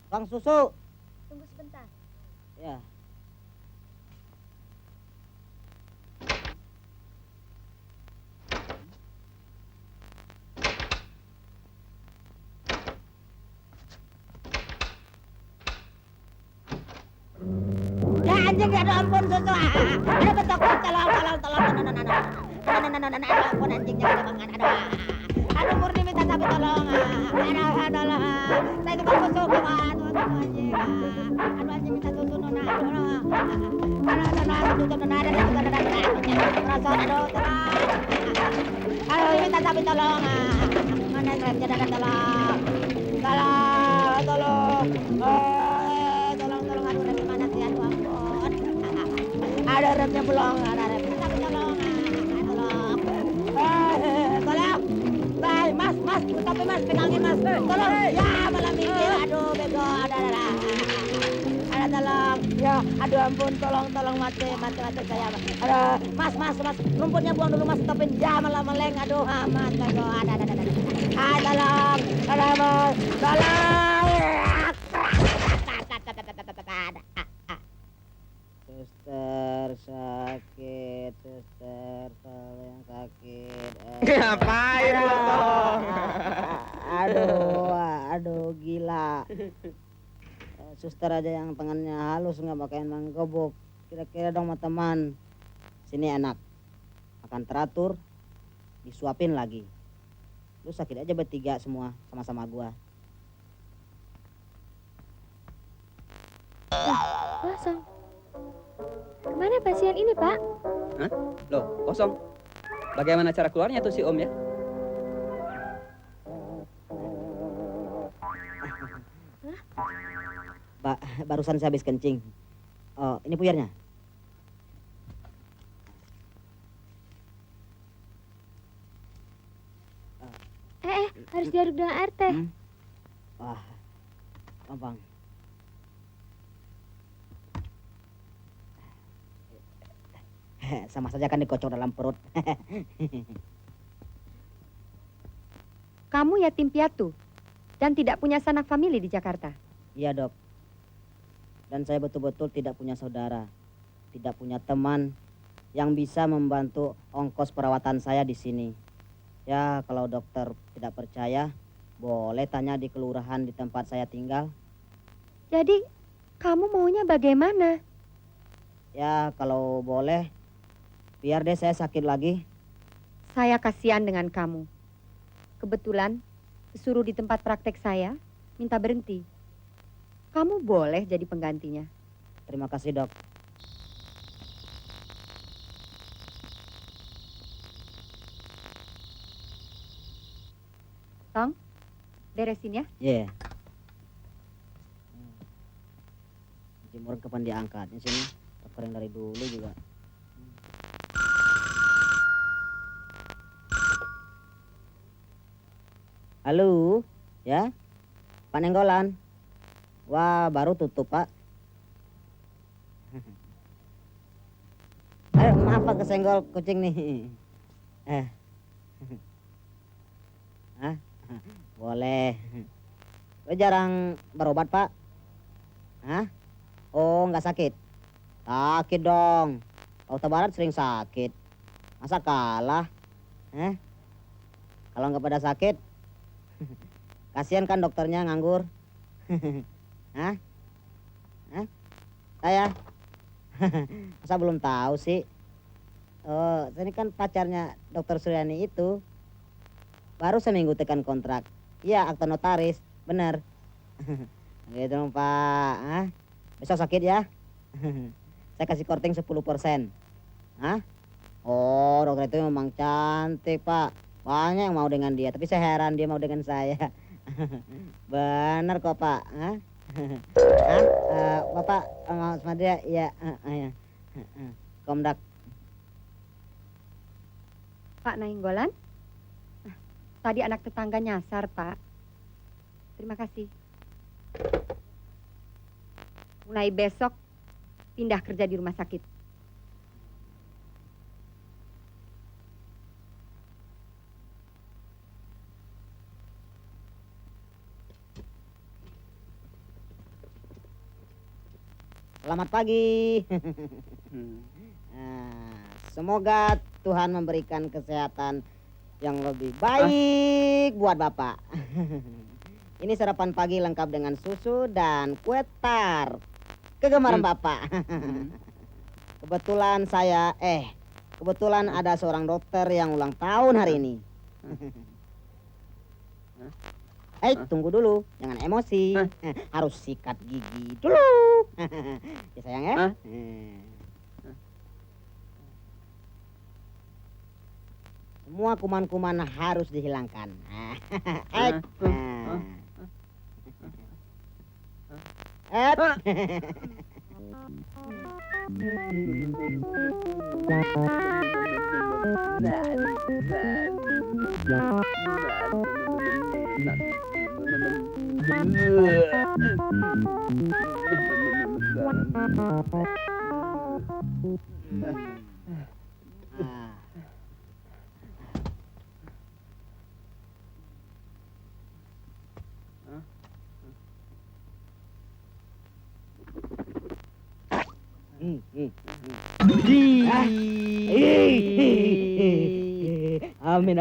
Bang susu. Tunggu sebentar. Ya. Ya anjing, aduh ampun susu. Aduh betok, tolong. Aduh ampun anjing, jangan bang. Aduh murni minta tapi tolong. Aduh tolong. Saya kebal susu, aduh anjing. Aduh anjing minta susu nona. Aduh minta tapi tolong. Mana remnya dan tolong. Tolong. Tolong aduh rem mana sih aduh ampun. Ada remnya belum, ada remnya tapi tolong. Tolong. Bye, mas, tapi mas pegangin mas. Tolong. Ya malam ini aduh bego ada. Ada tolong. Ya, aduh ampun tolong mati saya. Aduh, mas, rumputnya buang dulu mas, stopin. Ya malah meleng aduh mas bego ada. Tolong. Ada mas. Tolong. Suster sakit, suster tolong sakit. Ngapain lu tolong? Aduh gila. Suster aja yang tangannya halus nggak pakai mangkobok. Kira-kira dong sama teman. Sini enak, akan teratur, disuapin lagi. Lu sakit aja bertiga semua sama-sama gua. Kosong. Kemana pasien ini, Pak? Hah? Loh, kosong. Bagaimana cara keluarnya tuh si Om ya? Barusan saya habis kencing. Oh, ini puyarnya. Harus diaduk dengan air teh. Wah, gampang. Sama saja kan dikocok dalam perut. Kamu yatim piatu dan tidak punya sanak famili di Jakarta. Iya dok. Dan saya betul-betul tidak punya saudara, tidak punya teman yang bisa membantu ongkos perawatan saya di sini. Ya, kalau dokter tidak percaya, boleh tanya di kelurahan di tempat saya tinggal. Jadi, kamu maunya bagaimana? Ya, kalau boleh, biar deh saya sakit lagi. Saya kasihan dengan kamu. Kebetulan, disuruh di tempat praktek saya, minta berhenti. Kamu boleh jadi penggantinya. Terima kasih, Dok. Tong, beresin ya. Iya. Jemuran kapan diangkat? Ini sini, keren dari dulu juga. Halo, ya, Pak Nenggolan. Wah, baru tutup, Pak. Maaf Pak, kesenggol kucing nih. Hah? Boleh. Lo jarang berobat, Pak? Hah? Oh, nggak sakit? Sakit dong. Kota Barat sering sakit. Masa kalah? Kalau nggak pada sakit, kasihan kan dokternya nganggur. Hah? Hah? Saya? Masa belum tahu sih? Oh, ini kan pacarnya dokter Suryani itu. Baru seminggu tekan kontrak. Iya, akta notaris. Bener. Gitu dong, Pak. Hah? Besok sakit ya? Saya kasih korting 10%. Hah? Oh, dokter itu memang cantik, Pak. Banyak yang mau dengan dia. Tapi saya heran dia mau dengan saya. Bener kok, Pak. Hah? Hah? Bapak mau sama dia? Ya. Ya. Komdak. Pak Nainggolan, tadi anak tetangga nyasar, Pak. Terima kasih. Mulai besok, pindah kerja di rumah sakit. Selamat pagi. Semoga Tuhan memberikan kesehatan yang lebih baik buat Bapak. Ini sarapan pagi lengkap dengan susu dan kue tar. Kegemaran Bapak. Kebetulan kebetulan ada seorang dokter yang ulang tahun hari ini. Tunggu dulu, jangan emosi. Harus sikat gigi dulu. Ya sayang ya. Semua kuman-kuman harus dihilangkan.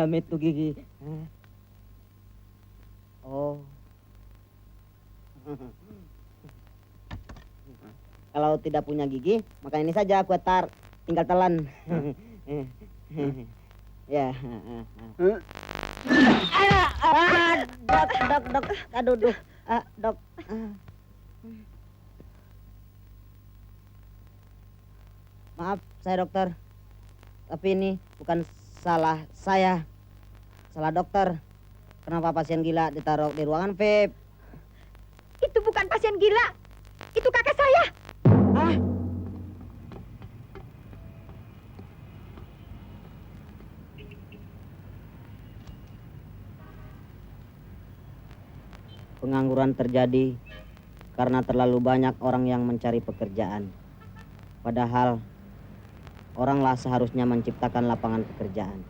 Amin tuh gigi. Oh. Kalau tidak punya gigi, makan ini saja kue tar, tinggal telan. Ya. Dok, aduh, dok. Maaf, saya dokter. Tapi ini bukan salah saya. Salah dokter. Kenapa pasien gila ditaruh di ruangan VIP? Itu bukan pasien gila. Itu kakak saya. Hah? Pengangguran terjadi karena terlalu banyak orang yang mencari pekerjaan. Padahal oranglah seharusnya menciptakan lapangan pekerjaan.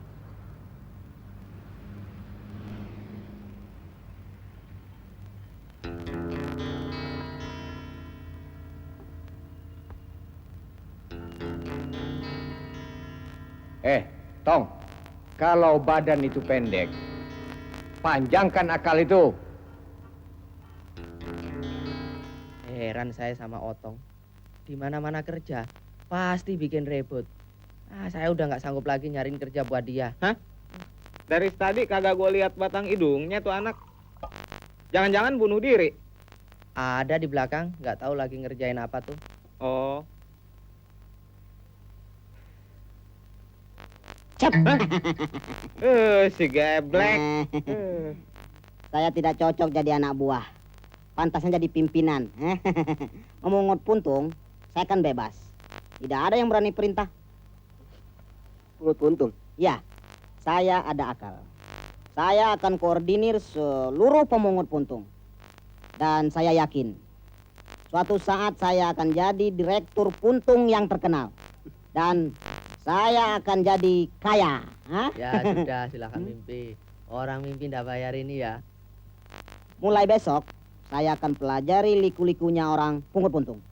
Tong, kalau badan itu pendek, panjangkan akal itu. Heran saya sama Otong. Di mana-mana kerja, pasti bikin ribut. Saya udah nggak sanggup lagi nyariin kerja buat dia. Hah? Dari tadi kagak gue lihat batang hidungnya tuh anak. Jangan-jangan bunuh diri. Ada di belakang, nggak tahu lagi ngerjain apa tuh. Oh. Cep. Si geblek. Saya tidak cocok jadi anak buah. Pantasnya jadi pimpinan. Memungut puntung, saya kan bebas. Tidak ada yang berani perintah. Pungut puntung? Ya, saya ada akal. Saya akan koordinir seluruh pemungut puntung. Dan saya yakin, suatu saat saya akan jadi direktur puntung yang terkenal. Dan saya akan jadi kaya. Hah? Ya sudah, silakan mimpi. Orang mimpi ndak bayar ini ya. Mulai besok, saya akan pelajari liku-likunya orang pungut puntung.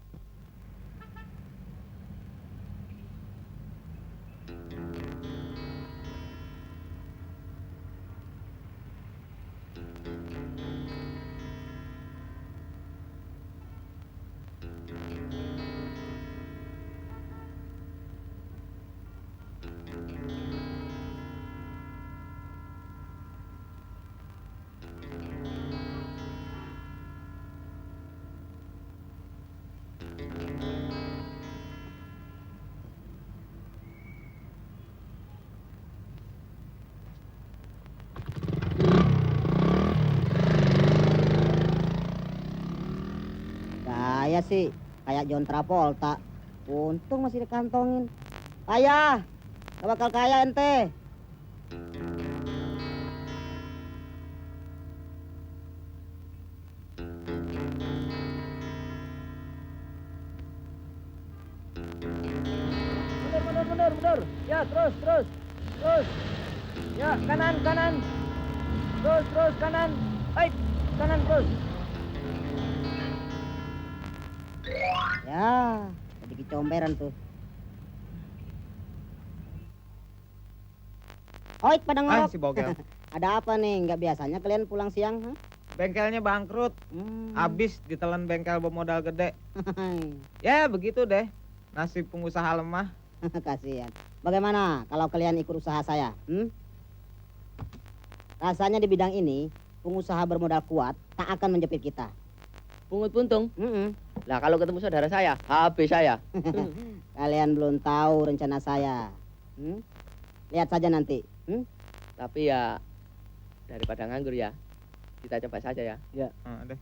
Saya sih kayak John Travolta. Untung masih dikantongin. Kaya, gak bakal kaya ente. Mundur. Ya, terus. Ya, kanan. Terus, kanan. Baik, kanan terus. Ya, jadi kecomberan tuh. Oit pada ngorok. Si bogel. Ada apa nih? Nggak biasanya kalian pulang siang? Huh? Bengkelnya bangkrut. Habis ditelan bengkel bermodal gede. Ya, begitu deh. Nasib pengusaha lemah. Kasihan. Bagaimana kalau kalian ikut usaha saya? Rasanya di bidang ini, pengusaha bermodal kuat tak akan menjepit kita. Pungut puntung? Lah kalau ketemu saudara saya, habis saya. Kalian belum tahu rencana saya. Lihat saja nanti. Tapi ya, daripada nganggur ya, kita coba saja ya. Ya. Deh.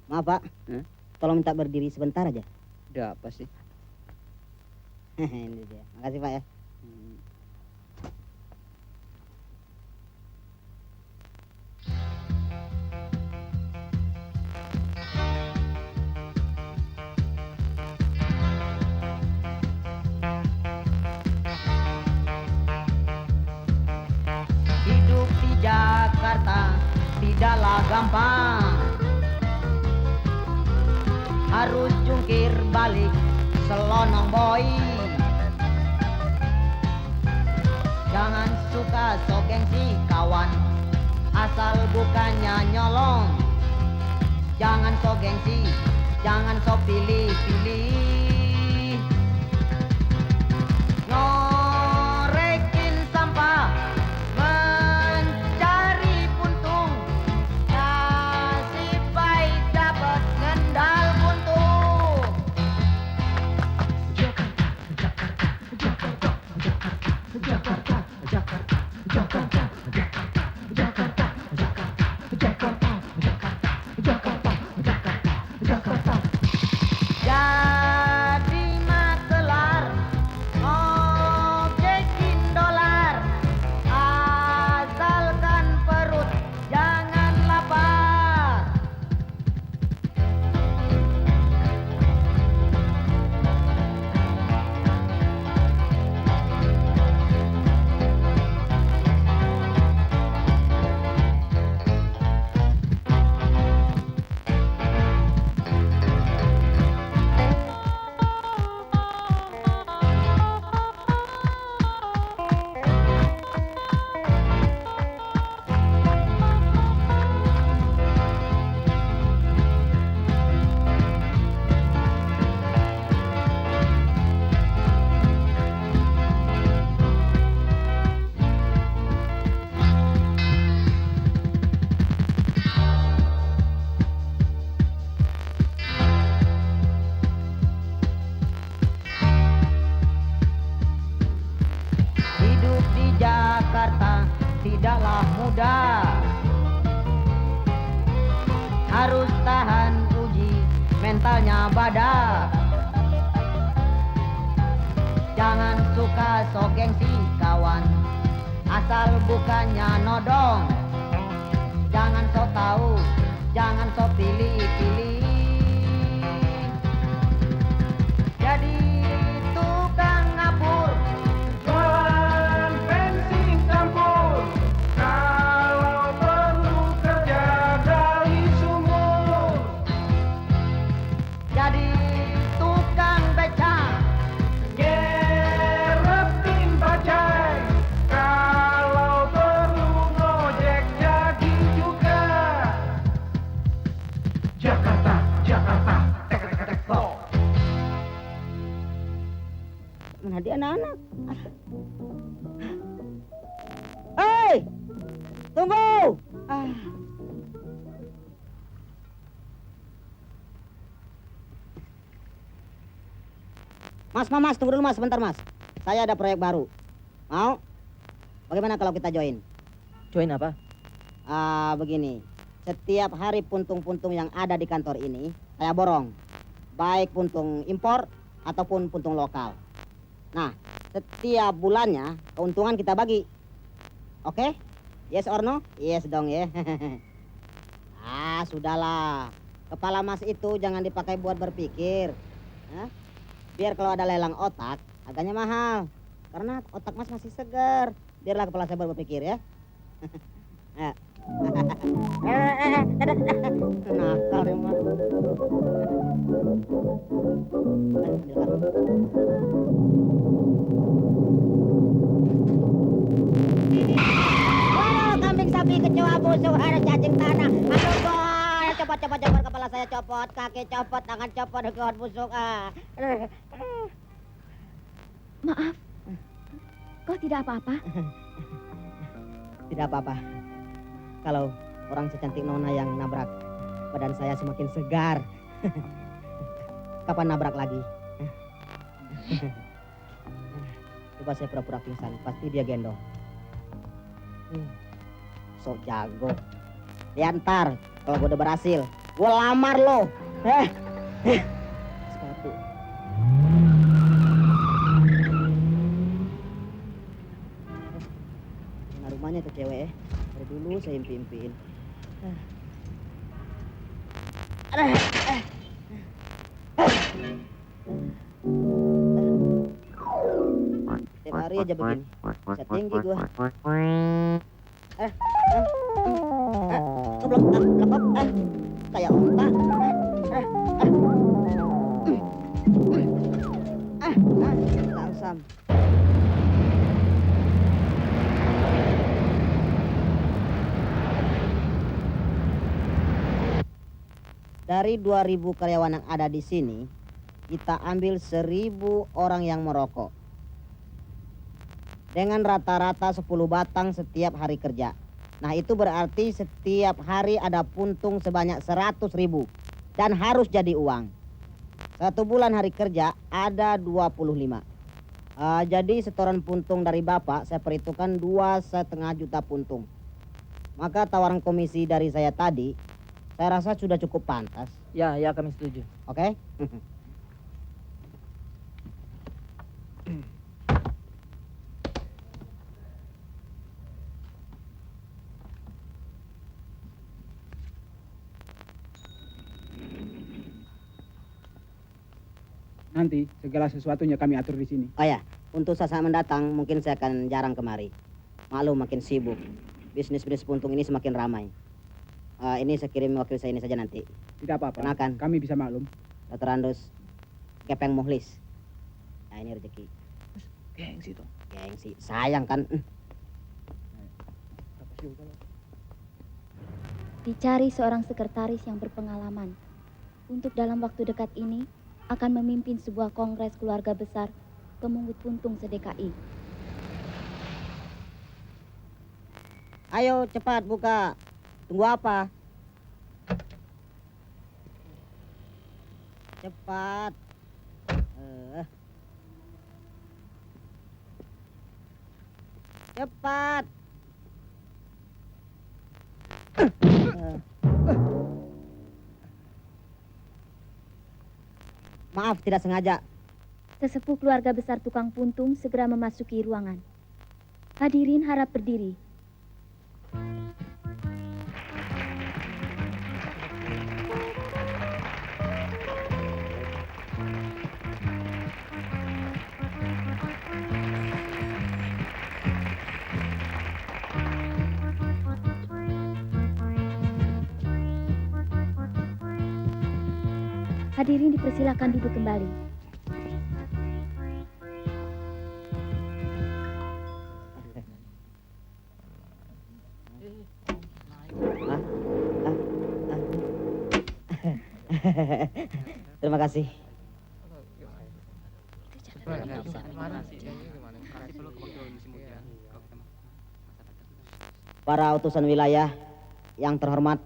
Maaf Pak, tolong minta berdiri sebentar aja. Udah apa sih? Ini dia. Makasih Pak ya. Hidup di Jakarta tidaklah gampang. Harus jungkir balik selonong boy. Jangan suka sok gengsi kawan, asal bukannya nyolong. Jangan sok gengsi, jangan sok pilih-pilih. Ngorekin sampah, mencari puntung. Nasib baik dapat ngendal buntung. Jakarta. harus tahan uji mentalnya badak. Jangan suka sok gengsi kawan, asal bukannya nodong. Jangan sok tahu, jangan sok pilih-pilih. Jadi tukang ngapur, Jualan bensin campur, kalau perlu kerja gali sumur. jadi tukang beca, Ngerepin bajai, kalau perlu ngojek jadi juga. Jakarta, Jakarta, tek-tek-tek tok. mana dia anak-anak? Hei, tunggu! Mas, tunggu dulu mas, sebentar mas. Saya ada proyek baru. Mau? Bagaimana kalau kita join? Join apa? Begini. Setiap hari puntung-puntung yang ada di kantor ini, saya borong. Baik puntung impor ataupun puntung lokal. Nah, setiap bulannya keuntungan kita bagi. Oke? Yes or no? Yes dong ya. Sudahlah. Kepala mas itu jangan dipakai buat berpikir. Hah? Biar kalau ada lelang otak, harganya mahal. Karena otak mas masih segar. Biarlah kepala saya berpikir ya. Nakal ya mas. Wah, kambing sapi kecoa busuk ada cacing tanah. Aduh boy, copot kepala saya copot, kaki copot, tangan copot, ekor busuk. Maaf, kau tidak apa-apa? Tidak apa-apa. Kalau orang secantik Nona yang nabrak, badan saya semakin segar. Kapan nabrak lagi? Coba saya pura-pura pingsan, pasti dia gendong. Sok jago. Ya ntar, kalau gue udah berhasil, gue lamar lo. Sepatu. Mana rumahnya tuh cewek ya? Dari dulu saya impi-impiin. Tiap hari aja begini. Bisa tinggi gua. Blok, kayak onta. Langsam. Dari 2.000 karyawan yang ada di sini, kita ambil 1.000 orang yang merokok. Dengan rata-rata 10 batang setiap hari kerja. Nah itu berarti setiap hari ada puntung sebanyak 100.000. Dan harus jadi uang. 1 bulan hari kerja ada 25. Jadi setoran puntung dari Bapak saya perhitungkan 2,5 juta puntung. Maka tawaran komisi dari saya tadi, saya rasa sudah cukup pantas. Ya, kami setuju. Oke? Nanti segala sesuatunya kami atur di sini. Oh ya, untuk saat mendatang mungkin saya akan jarang kemari. Maklum makin sibuk. Bisnis puntung ini semakin ramai. Ini saya kirim wakil saya ini saja nanti. Tidak apa-apa. Kenalkan. Kami bisa maklum. Dr. Andus Kepeng Muhlis. Nah ini rezeki. Gengsi tuh. Gengsi. Sayang kan. Dicari seorang sekretaris yang berpengalaman. Untuk dalam waktu dekat ini akan memimpin sebuah kongres keluarga besar pemungut puntung se-DKI. Ayo cepat buka. Tunggu apa? Cepat. Cepat. Maaf, tidak sengaja. Sesepuh keluarga besar tukang puntung segera memasuki ruangan. Hadirin harap berdiri. Hadirin dipersilakan duduk kembali. Terima kasih. Para utusan wilayah yang terhormat,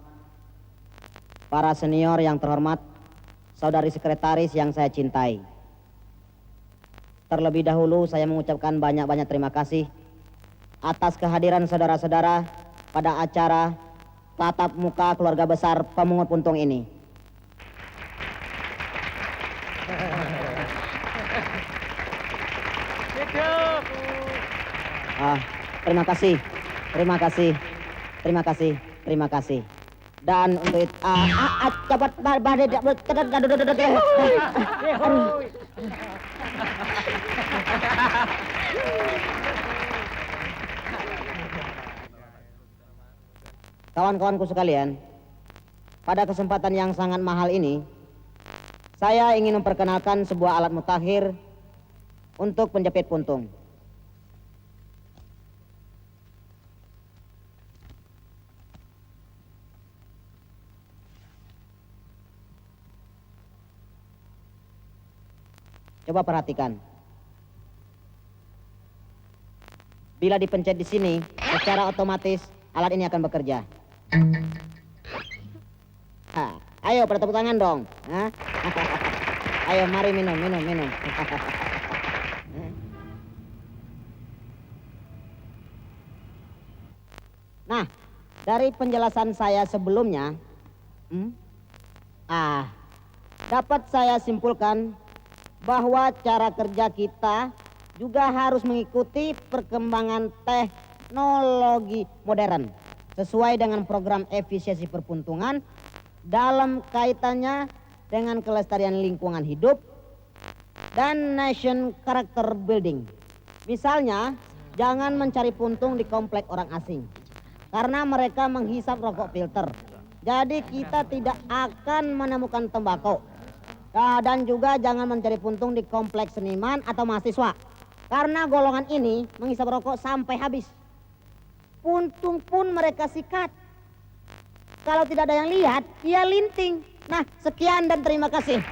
para senior yang terhormat, saudari sekretaris yang saya cintai. Terlebih dahulu saya mengucapkan banyak-banyak terima kasih atas kehadiran saudara-saudara pada acara tatap muka keluarga besar pemungut puntung ini. Terima kasih, terima kasih, terima kasih, terima kasih. Dan untuk itu, cepat kawan-kawanku sekalian, pada kesempatan yang sangat mahal ini, saya ingin memperkenalkan sebuah alat mutakhir untuk penjepit puntung. Coba perhatikan. Bila dipencet di sini, secara otomatis alat ini akan bekerja. Ayo pada tepuk tangan dong. Ayo mari minum. Nah, dari penjelasan saya sebelumnya, dapat saya simpulkan bahwa cara kerja kita juga harus mengikuti perkembangan teknologi modern sesuai dengan program efisiensi perpuntungan dalam kaitannya dengan kelestarian lingkungan hidup dan nation character building. Misalnya, jangan mencari puntung di komplek orang asing karena mereka menghisap rokok filter. Jadi kita tidak akan menemukan tembakau. Dan juga jangan mencari puntung di kompleks seniman atau mahasiswa karena golongan ini menghisap rokok sampai habis. Puntung pun mereka sikat. Kalau tidak ada yang lihat, dia linting. Nah, sekian dan terima kasih.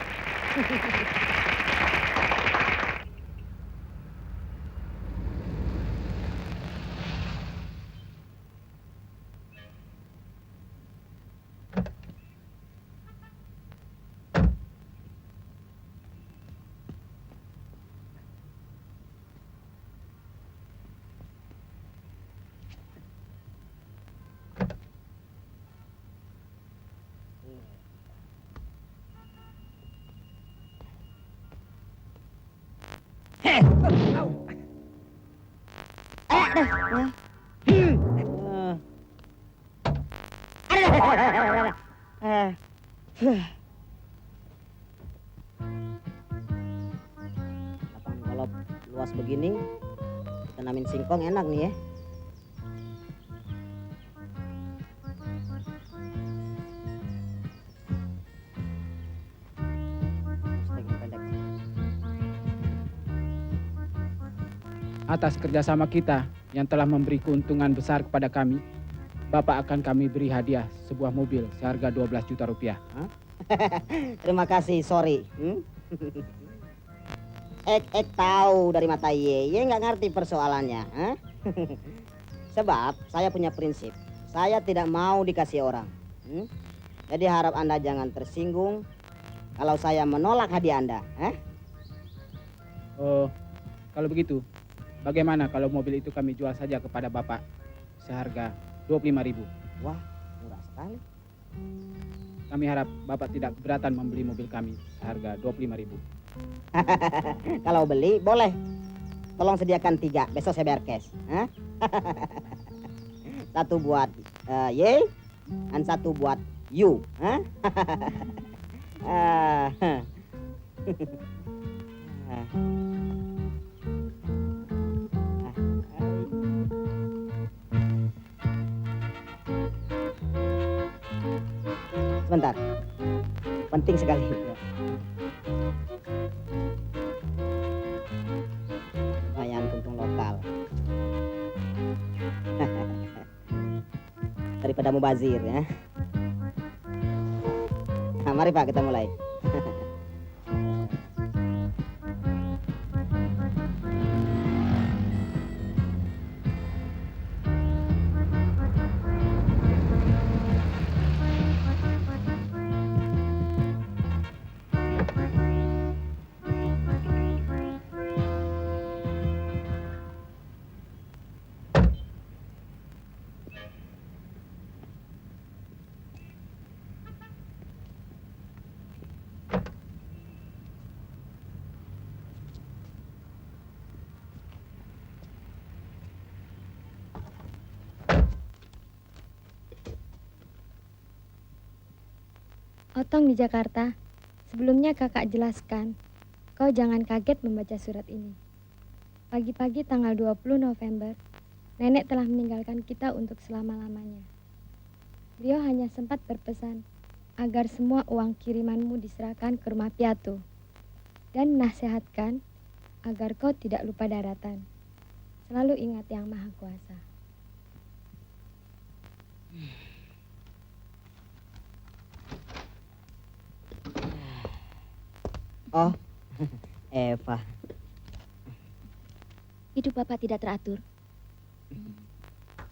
Kalau luas begini, tanamin singkong enak nih ya. Atas kerjasama kita yang telah memberi keuntungan besar kepada kami, Bapak akan kami beri hadiah sebuah mobil seharga 12 juta rupiah. Terima kasih, sorry. Ek tahu dari mata ye nggak ngerti persoalannya. Sebab saya punya prinsip, saya tidak mau dikasih orang. Jadi harap Anda jangan tersinggung kalau saya menolak hadiah Anda. Oh, kalau begitu, bagaimana kalau mobil itu kami jual saja kepada Bapak seharga 25.000? Wah, murah sekali. Kami harap Bapak tidak keberatan membeli mobil kami seharga 25.000. Kalau beli boleh. Tolong sediakan 3, besok saya bayar cash. Hah? Satu buat Y, dan satu buat U. Hah? Sebentar, penting sekali. Lumayan untung lokal. Daripada mubazir ya. Nah, mari Pak kita mulai. Otong di Jakarta. Sebelumnya kakak jelaskan, kau jangan kaget membaca surat ini. Pagi-pagi tanggal 20 November, nenek telah meninggalkan kita untuk selama-lamanya. Beliau hanya sempat berpesan agar semua uang kirimanmu diserahkan ke rumah piatu dan menasihatkan agar kau tidak lupa daratan. Selalu ingat Yang Maha Kuasa. Oh, Eva. Hidup Bapak tidak teratur.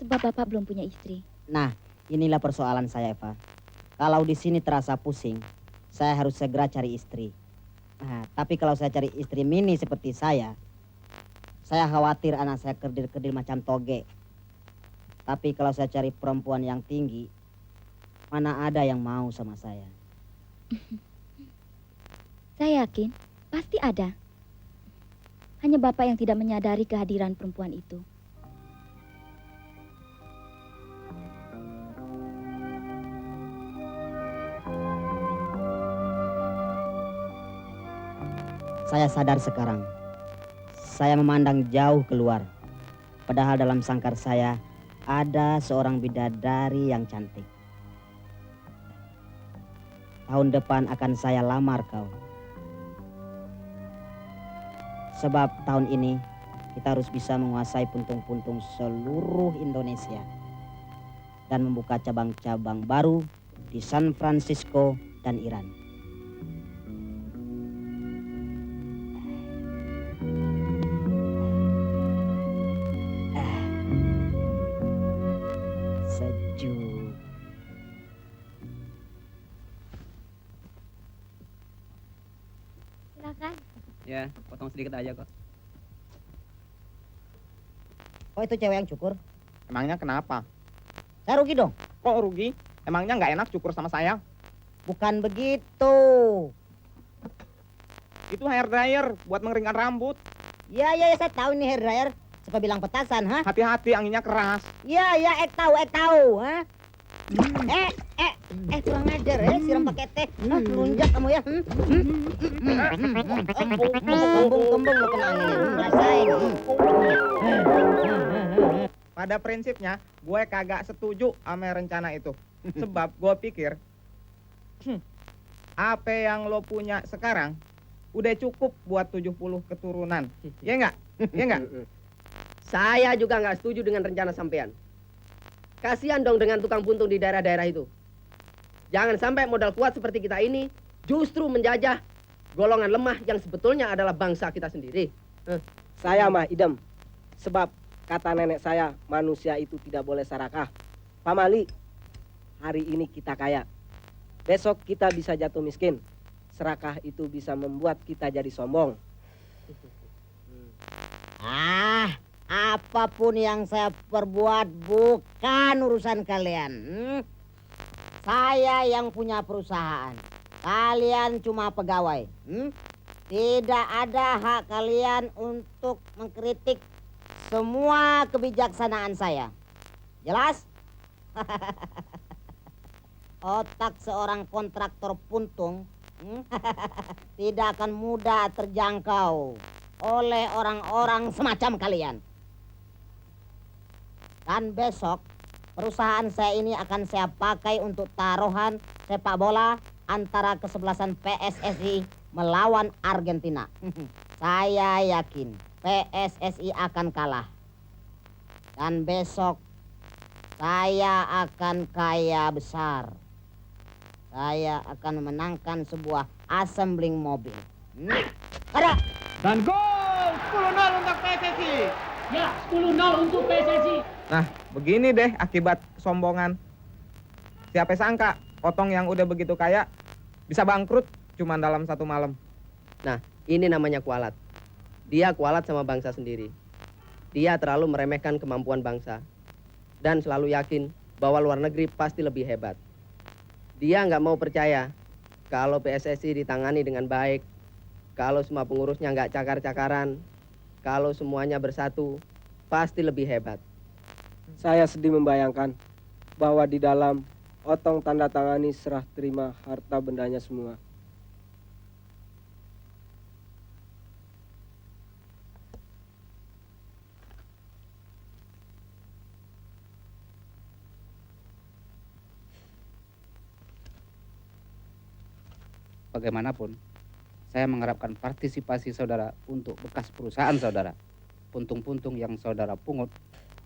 Sebab Bapak belum punya istri. Nah, inilah persoalan saya, Eva. Kalau di sini terasa pusing, saya harus segera cari istri. Nah, tapi kalau saya cari istri mini seperti saya khawatir anak saya kerdil-kerdil macam toge. Tapi kalau saya cari perempuan yang tinggi, mana ada yang mau sama saya? Saya yakin pasti ada. Hanya Bapak yang tidak menyadari kehadiran perempuan itu. Saya sadar sekarang. Saya memandang jauh keluar. Padahal dalam sangkar saya ada seorang bidadari yang cantik. Tahun depan akan saya lamar kau. Sebab tahun ini kita harus bisa menguasai puntung-puntung seluruh Indonesia dan membuka cabang-cabang baru di San Francisco dan Iran. Sejuk. Silakan. Ya, potong sedikit aja kok. Oh itu cewek yang cukur? Emangnya kenapa? Saya rugi dong. Kok rugi? Emangnya nggak enak cukur sama saya? Bukan begitu. Itu hair dryer buat mengeringkan rambut. Ya saya tahu ini hair dryer. Siapa bilang petasan, ha? Hati-hati, anginnya keras. Ya, ek tahu, ha? Kurang ajar, siram pakai teh. Melunjak kamu ya. Kembung lo kena angin, rasain. Pada prinsipnya, gue kagak setuju sama rencana itu. Sebab gue pikir, apa yang lo punya sekarang udah cukup buat 70 keturunan. Ya enggak? Ya enggak? Saya juga nggak setuju dengan rencana sampean. Kasihan dong dengan tukang puntung di daerah-daerah itu. Jangan sampai modal kuat seperti kita ini justru menjajah golongan lemah yang sebetulnya adalah bangsa kita sendiri. Saya mah idem. Sebab kata nenek saya, manusia itu tidak boleh serakah. Pak Mali, hari ini kita kaya. Besok kita bisa jatuh miskin. Serakah itu bisa membuat kita jadi sombong. Apapun yang saya perbuat bukan urusan kalian. Saya yang punya perusahaan. Kalian cuma pegawai. Tidak ada hak kalian untuk mengkritik semua kebijaksanaan saya. Jelas? Otak seorang kontraktor puntung tidak akan mudah terjangkau oleh orang-orang semacam kalian. Dan besok perusahaan saya ini akan saya pakai untuk taruhan sepak bola antara kesebelasan PSSI melawan Argentina. Saya yakin PSSI akan kalah. Dan besok saya akan kaya besar. Saya akan memenangkan sebuah assembling mobil. Ada. Dan gol 10-0 untuk PSSI. Ya, 10-0 untuk PSSI. Nah, begini deh akibat kesombongan. Siapa sangka Otong yang udah begitu kaya bisa bangkrut cuma dalam 1 malam. Nah, ini namanya kualat. Dia kualat sama bangsa sendiri. Dia terlalu meremehkan kemampuan bangsa. Dan selalu yakin bahwa luar negeri pasti lebih hebat. Dia nggak mau percaya kalau PSSI ditangani dengan baik, kalau semua pengurusnya nggak cakar-cakaran, kalau semuanya bersatu, pasti lebih hebat. Saya sedih membayangkan bahwa di dalam Otong tanda tangani serah terima harta bendanya semua. Bagaimanapun, saya mengharapkan partisipasi saudara untuk bekas perusahaan saudara. Puntung-puntung yang saudara pungut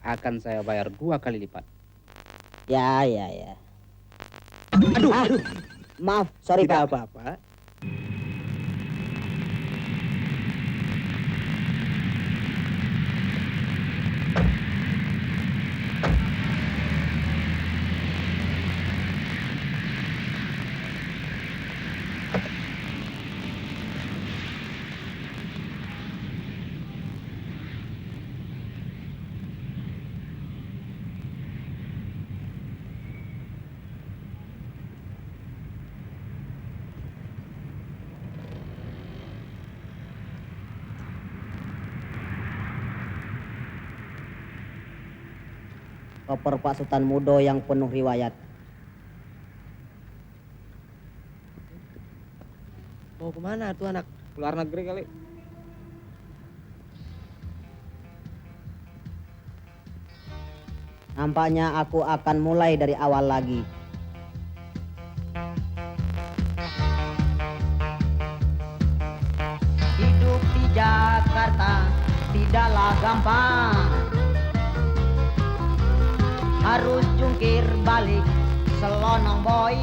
akan saya bayar 2 kali lipat. Ya. Aduh. Maaf, sorry Tidak Pak. apa-apa. Koper Pak Sultan Mudo yang penuh riwayat. Mau kemana tuh anak? Luar negeri kali. Nampaknya aku akan mulai dari awal lagi. Hidup di Jakarta tidaklah gampang. Harus jungkir balik selonong boy.